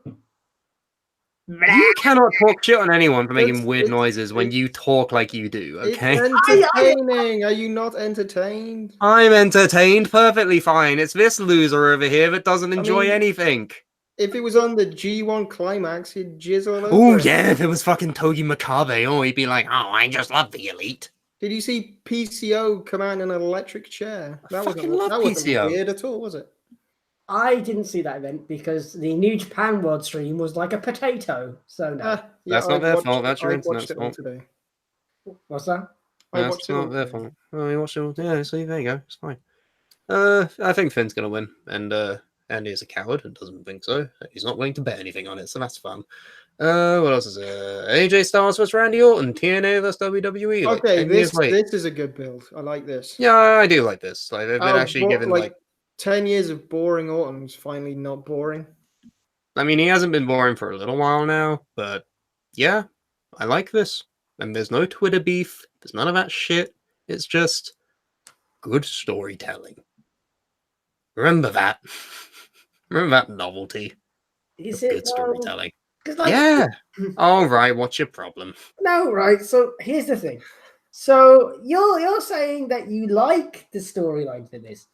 You cannot talk shit on anyone for making weird noises when you talk like you do, okay? It's entertaining. Are you not entertained? I'm entertained perfectly fine. It's this loser over here that doesn't enjoy anything. If it was on the G1 Climax, he'd jizz all over. Oh, yeah, if it was fucking Togi Makabe, he'd be like, oh, I just love the Elite. Did you see PCO come out in an electric chair? That fucking love PCO. Wasn't weird at all, was it? I didn't see that event because the New Japan World stream was like a potato. So no. That's not their fault. That's your internet's fault. Today. What's that? That's not their fault. Oh, you watched it all. Yeah, see, there you go. It's fine. I think Finn's going to win. And Andy is a coward and doesn't think so. He's not willing to bet anything on it, so that's fun. What else is there? AJ Styles vs Randy Orton, TNA vs WWE. Okay, this is a good build. I like this. Yeah, I do like this. Like they've been actually given like 10 years of boring Orton was finally not boring. I mean, he hasn't been boring for a little while now, but yeah, I like this. And there's no Twitter beef. There's none of that shit. It's just good storytelling. Remember that. Remember that novelty. Is of it good storytelling? Like, yeah. All right. What's your problem? No, right. So here's the thing. So you're saying that you like the storyline for this,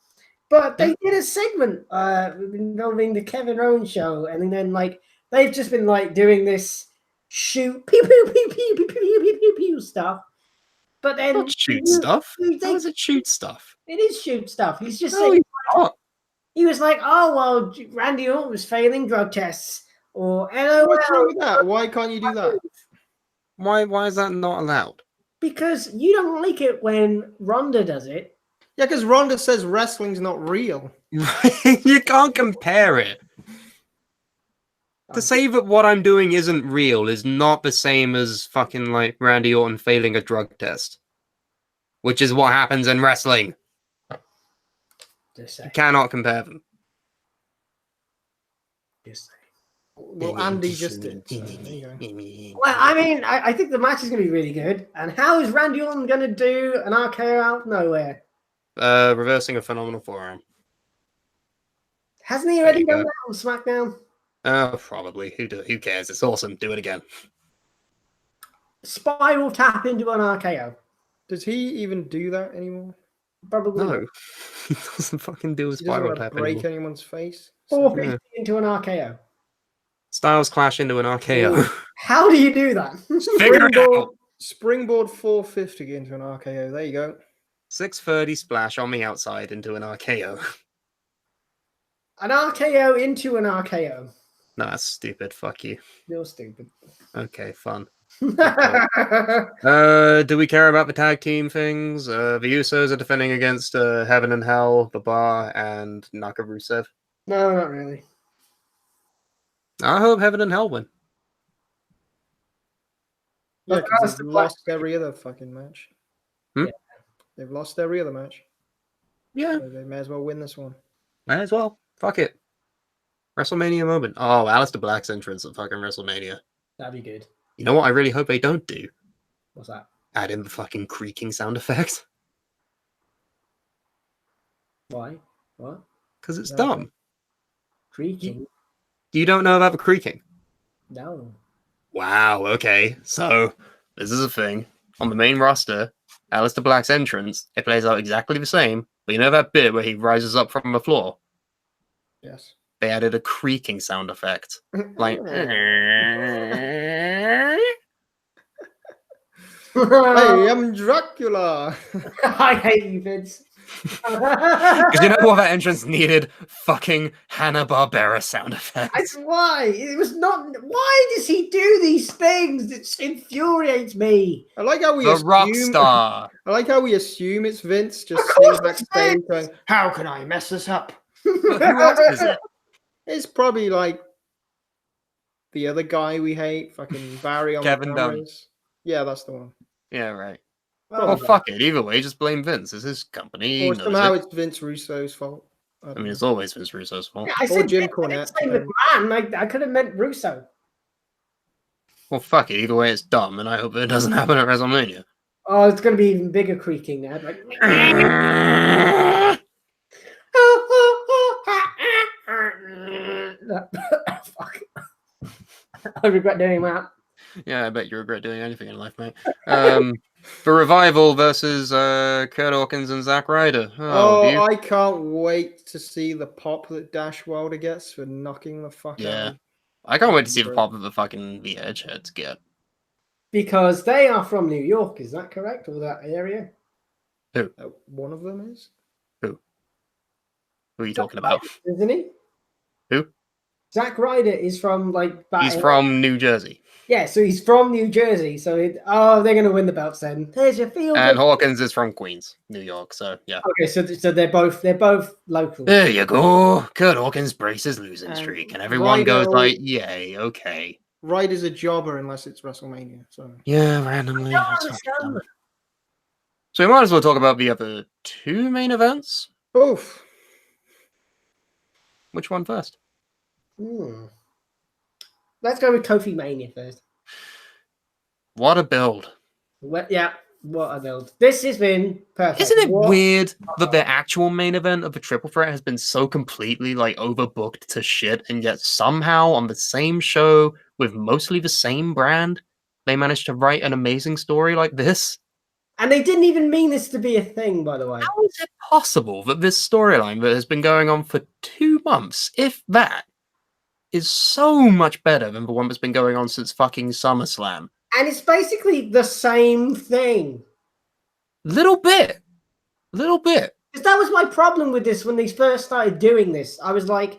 but they did a segment involving the Kevin Owens show, and then like they've just been like doing this shoot pew pew pew pew pew pew pew pew pew stuff. But then not shoot stuff. How is it shoot stuff? It is shoot stuff. He's just saying. He was like, "Oh well, Randy Orton was failing drug tests." Or what's wrong with that? Why can't you do that? Why is that not allowed? Because you don't like it when Ronda does it. Yeah, because Ronda says wrestling's not real. You can't compare it. To say that what I'm doing isn't real is not the same as fucking like Randy Orton failing a drug test. Which is what happens in wrestling. You cannot compare them. Well, Andy just did. So well, I mean, I think the match is going to be really good. And how is Randy Orton going to do an RKO out of nowhere? Reversing a phenomenal forearm. Hasn't he already done that on SmackDown? Probably. Who cares? It's awesome. Do it again. Spiral tap into an RKO. Does he even do that anymore? Probably no. He doesn't fucking do a spiral tap break anymore. Anyone's face. 450 into an RKO. Styles clash into an RKO. How do you do that? Springboard 450 into an RKO. There you go. 630 splash on the outside into an RKO. An RKO into an RKO. No, that's stupid. Fuck you. You're stupid. Okay, fun. Do we care about the tag team things? The Usos are defending against Heaven and Hell, The Bar, and Naka Rusev. No, not really. I hope Heaven and Hell win. Yeah, But because Aleister they've Black- lost every other fucking match. Hmm? Yeah. They've lost every other match. Yeah, So they may as well win this one. might as well. Fuck it. WrestleMania moment. Oh, Aleister Black's entrance at fucking WrestleMania. That'd be good. You know what I really hope they don't do? What's that? Add in the fucking creaking sound effects. Why? What? Because it's No. dumb. Creaking? You don't know about the creaking? No. Wow, okay. So, this is a thing. On the main roster, Aleister Black's entrance, it plays out exactly the same. But you know that bit where he rises up from the floor? Yes. They added a creaking sound effect. Like... Hey, I'm Dracula. I hate you, Vince. Because you know what that entrance needed? Fucking Hanna-Barbera sound effects. Why? It was not. Why does he do these things? It infuriates me. I like how we The assume. rock star. I like how we assume it's Vince just Of course sitting it's backstage Vince. going, "How can I mess this up?" But who else is it? It's probably like the other guy we hate, fucking Barry on Kevin the Dunn. cameras. Yeah, that's the one. Yeah, right. Oh, Well, fuck it. Either way, just blame Vince. It's his company. He Or knows somehow it. it's Vince Russo's fault. I mean, it's always Vince Russo's fault. Yeah, I Or said Jim Vince, I didn't Cornette, say McMahon. I could have meant Russo. Well, fuck it. Either way, it's dumb, and I hope it doesn't happen at WrestleMania. Oh, it's going to be even bigger creaking now. Like, fuck. I regret doing that. Yeah, I bet you regret doing anything in life, mate. For Revival versus Kurt Hawkins and Zack Ryder. Oh, dude. I can't wait to see the pop that Dash Wilder gets for knocking the fuck Yeah. out. I can't wait to see the pop of the fucking the Edgeheads get. Because they are from New York, is that correct? Or that area? One of them is. Who are you talking about? Isn't he? Who? Zack Ryder is from like that He's area. from New Jersey. Yeah, so he's from New Jersey. So they're gonna win the belts then. There's your feel. And Hawkins is from Queens, New York. So yeah. Okay, so they're both local. There you go. Kurt Hawkins breaks his losing streak, and everyone goes Ryder- like, "Yay, okay." Ryder's a jobber unless it's WrestleMania. So Yeah, randomly. I don't That's understand fucking dumb. that. So we might as well talk about the other two main events. oof. Which one first? Let's go with Kofi Mania first. What a build. What a build. This has been perfect. Isn't it What- weird that the actual main event of the Triple Threat has been so completely like overbooked to shit, and yet somehow on the same show with mostly the same brand, they managed to write an amazing story like this? And they didn't even mean this to be a thing, by the way. How is it possible that this storyline that has been going on for 2 months, if that, is so much better than the one that's been going on since fucking SummerSlam? And it's basically the same thing. Little bit. Because that was my problem with this when they first started doing this. I was like,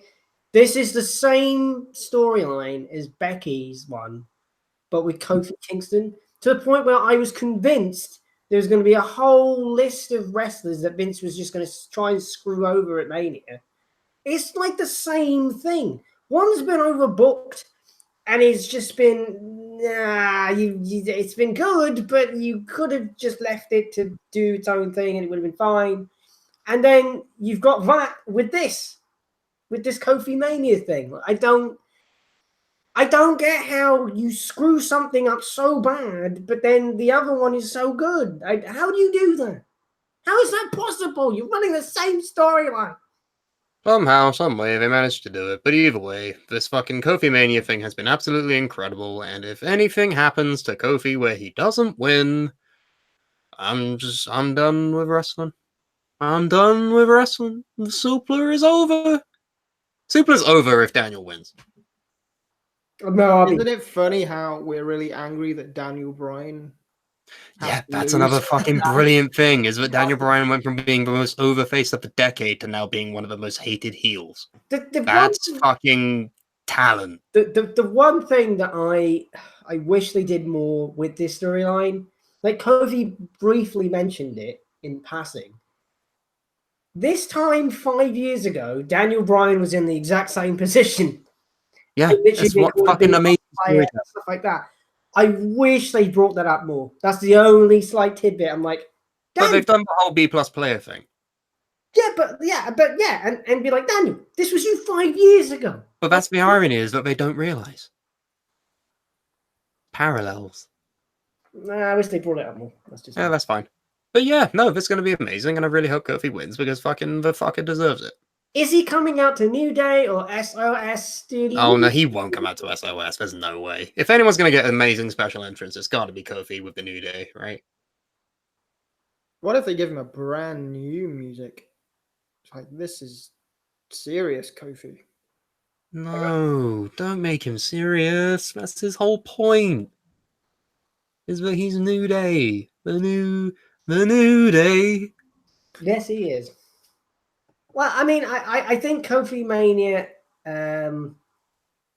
this is the same storyline as Becky's one, but with Kofi Kingston, to the point where I was convinced there was going to be a whole list of wrestlers that Vince was just going to try and screw over at Mania. It's like the same thing. One's been overbooked, and it's just been, it's been good, but you could have just left it to do its own thing, and it would have been fine. And then you've got that with this Kofi Mania thing. I don't get how you screw something up so bad, but then the other one is so good. How do you do that? How is that possible? You're running the same storyline. Somehow, some way, they managed to do it. But either way, this fucking Kofi Mania thing has been absolutely incredible. And if anything happens to Kofi where he doesn't win, I'm done with wrestling. I'm done with wrestling. The Suplah is over. Suplah's over if Daniel wins. No, I mean, Isn't it funny how we're really angry that Daniel Bryan? has Yeah, to that's lose? another fucking brilliant thing, is that Daniel Bryan went from being the most over face of the decade to now being one of the most hated heels. That's fucking talent. the one thing that I wish they did more with this storyline, like Kofi briefly mentioned it in passing. This time 5 years ago, Daniel Bryan was in the exact same position. Yeah, Like, literally that's they what call it fucking being amazing. fire and stuff like that. I wish they brought that up more. That's the only slight tidbit. I'm like, But Daniel, they've done the whole B plus player thing. and be like, Daniel, this was you 5 years ago. But that's the irony, is that they don't realize parallels. I wish they brought it up more. That's just Yeah, that's fine. But yeah, no, this is going to be amazing, and I really hope Kofi wins because fucking the fucker deserves it. Is he coming out to New Day or SOS Studio? Oh no, he won't come out to SOS. There's no way. If anyone's going to get amazing special entrance, it's got to be Kofi with the New Day, right? What if they give him a brand new music? It's like, this is serious, Kofi. No, don't make him serious. That's his whole point. Is that he's New Day, the New Day. Yes, he is. Well, I mean, I think Kofi Mania.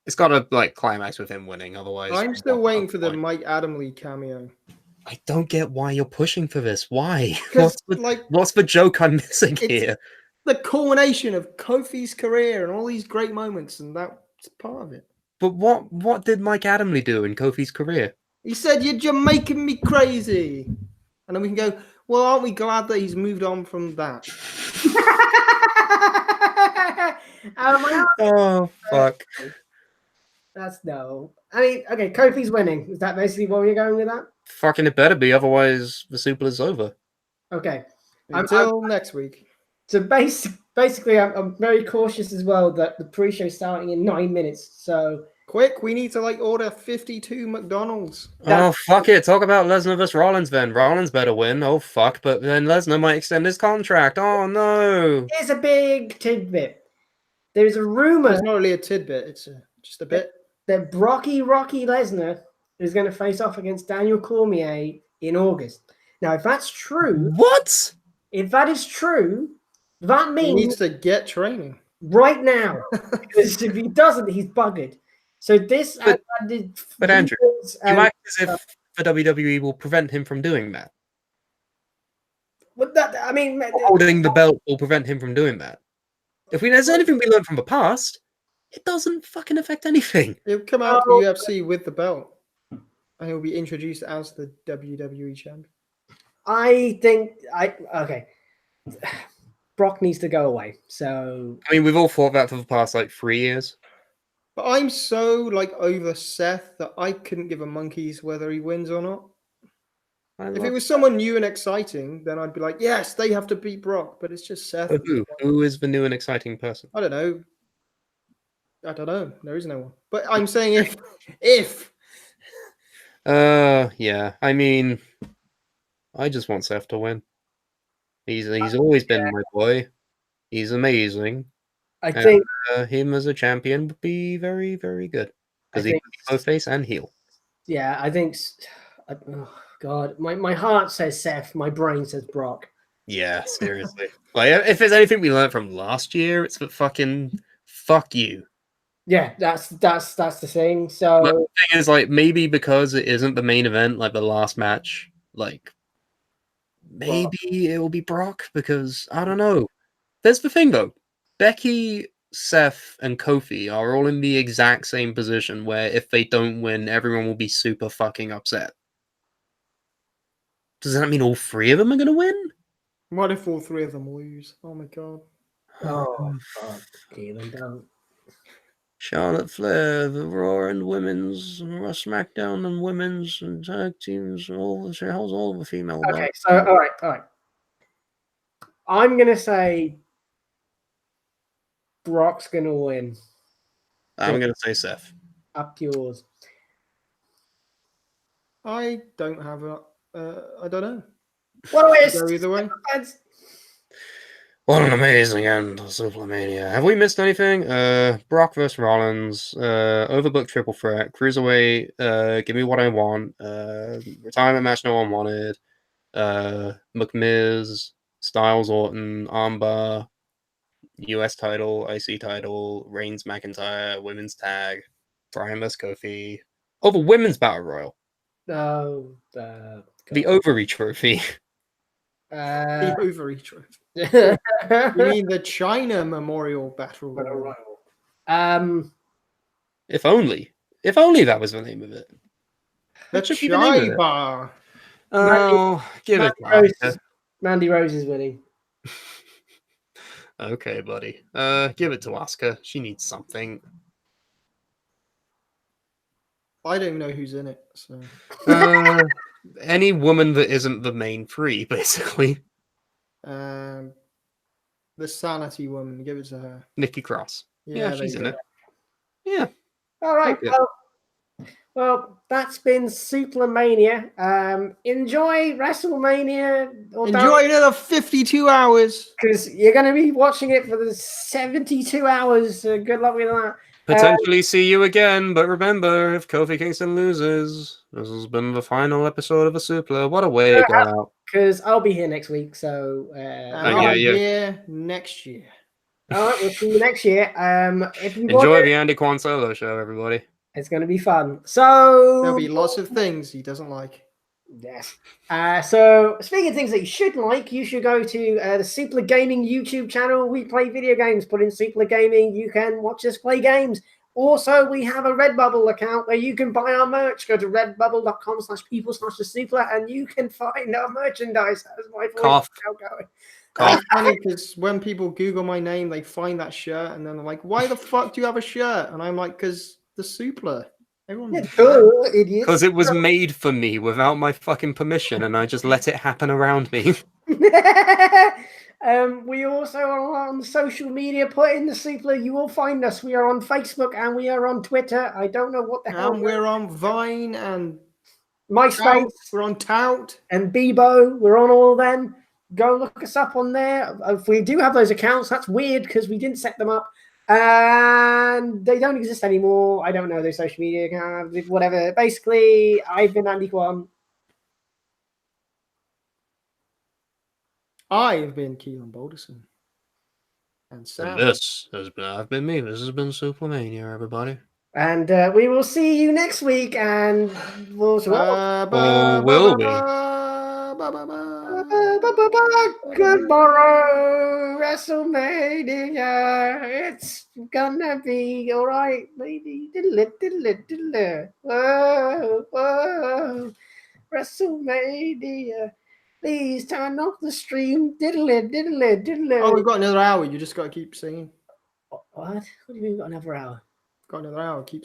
It's got to like climax with him winning, otherwise. I'm still waiting for the Mike Adamle cameo. I don't get why you're pushing for this. Why? 'Cause, What's the joke I'm missing it's here? the culmination of Kofi's career and all these great moments, and that's part of it. But what did Mike Adamle do in Kofi's career? He said, "You're making me crazy," and then we can go, "Well, aren't we glad that he's moved on from that?" Oh fuck! That's no. I mean, okay, Kofi's winning. Is that basically where you're going with that? Fucking it better be, otherwise the Suplah is over. Okay. Until next week. So basically, I'm very cautious as well that the pre-show is starting in 9 minutes. So Quick, we need to order 52 McDonald's. Oh fuck it! Talk about Lesnar vs Rollins then. Rollins better win. Oh fuck! But then Lesnar might extend his contract. Oh no! Here's a big tidbit. There's a rumor It's not really a tidbit. It's just a bit. that Rocky Lesnar is going to face off against Daniel Cormier in August. Now, if that's true, What? if that is true, that He means needs to get training. right now, because if he doesn't, he's buggered. So this, But Andrew, you act as if the WWE will prevent him from doing that. But that, I mean, Holding the belt will prevent him from doing that. If there's anything we learned from the past, it doesn't fucking affect anything. He'll come out to the UFC with the belt, and he'll be introduced as the WWE champion. I think okay. Brock needs to go away. So I mean, we've all thought that for the past 3 years. But I'm so over Seth that I couldn't give a monkeys whether he wins or not. If it was someone new and exciting, then I'd be like, yes, they have to beat Brock. But it's just Seth. Who is the new and exciting person? I don't know. There is no one. But I'm saying if. Yeah. I mean, I just want Seth to win. He's always been my boy. He's amazing. I think him as a champion would be very, very good because he can be both face and heel. Yeah, I think. Oh God, my heart says Seth. My brain says Brock. Yeah, seriously. If there's anything we learned from last year, it's that fucking fuck you. Yeah, that's the thing. So the thing is, maybe because it isn't the main event, the last match, maybe it will be Brock because I don't know. There's the thing though. Becky, Seth, and Kofi are all in the exact same position where if they don't win, everyone will be super fucking upset. Does that mean all three of them are going to win? What if all three of them lose? Oh my god. Oh, fuck. Keelan, don't. Charlotte Flair, the Raw and Women's, SmackDown and Women's and Tag Teams, she holds all the female belts. Okay, so, all right. I'm going to say Brock's going to win. I'm going to say Seth. Up to yours. I don't have I don't know. What is Go either way. What an amazing end to SuplahMania. Have we missed anything? Brock vs. Rollins, overbooked triple threat, cruiserweight, give me what I want, retirement match no one wanted, McMiz, Styles Orton, armbar, US title, IC title, Reigns McIntyre, women's tag, Bryan vs. Kofi. Oh, the women's battle royal. No, the ovary trophy. The ovary trophy. You mean the China Memorial Battle Royal? If only that was the name of it. The That should be the name of Chai it. Bar. Oh, give it Mandy to Rose, Asuka. Mandy Rose is winning. Okay, buddy. Give it to Asuka. She needs something. I don't even know who's in it. So Any woman that isn't the main three, basically. the Sanity woman, give it to her. Nikki Cross. Yeah, there she's you in go. it. Yeah. All right. Okay. Well, that's been SuplahMania. Enjoy WrestleMania. Enjoy another 52 hours. Because you're going to be watching it for the 72 hours. So good luck with that. Potentially see you again, but remember, if Kofi Kingston loses, this has been the final episode of the Suplah. What a way to go out. Because I'll be here next week. So I'll be here next year. all right, we'll see you next year. If you Enjoy the Andy Kwan Solo show, everybody. it's going to be fun. So There'll be lots of things he doesn't like. Yes. So speaking of things that you should like, you should go to the Suplah Gaming YouTube channel. We play video games. Put in Suplah Gaming. You can watch us play games. Also, we have a Redbubble account where you can buy our merch. Go to redbubble.com/people/the-Suplah and you can find our merchandise. That was my voice Cough. now going. It's funny because when people Google my name, they find that shirt and then they're like, "Why the fuck do you have a shirt?" And I'm like, "Because the Suplah." Everyone knows. Idiots. Because it was made for me without my fucking permission, and I just let it happen around me. We also are on social media. Put in the Suplah, you will find us. We are on Facebook and we are on Twitter. I don't know what the hell. And we're on Vine and MySpace. Tout. We're on Tout and Bebo. We're on all of them. Go look us up on there. If we do have those accounts, that's weird because we didn't set them up. And they don't exist anymore. I don't know those social media accounts, whatever. Basically, I've been Andy Kwan. I've been Keelan Balderson. And Sam. And this has been, I've been me. This has been SuplahMania, everybody. And we will see you next week. And we'll will we? Good morrow, WrestleMania. It's gonna be all right, maybe. Diddle-it. Whoa, whoa. WrestleMania. Please turn off the stream. Diddle-it. Oh, we've got another hour. You just got to keep singing. What? What do you mean we've got another hour? Got another hour. Keep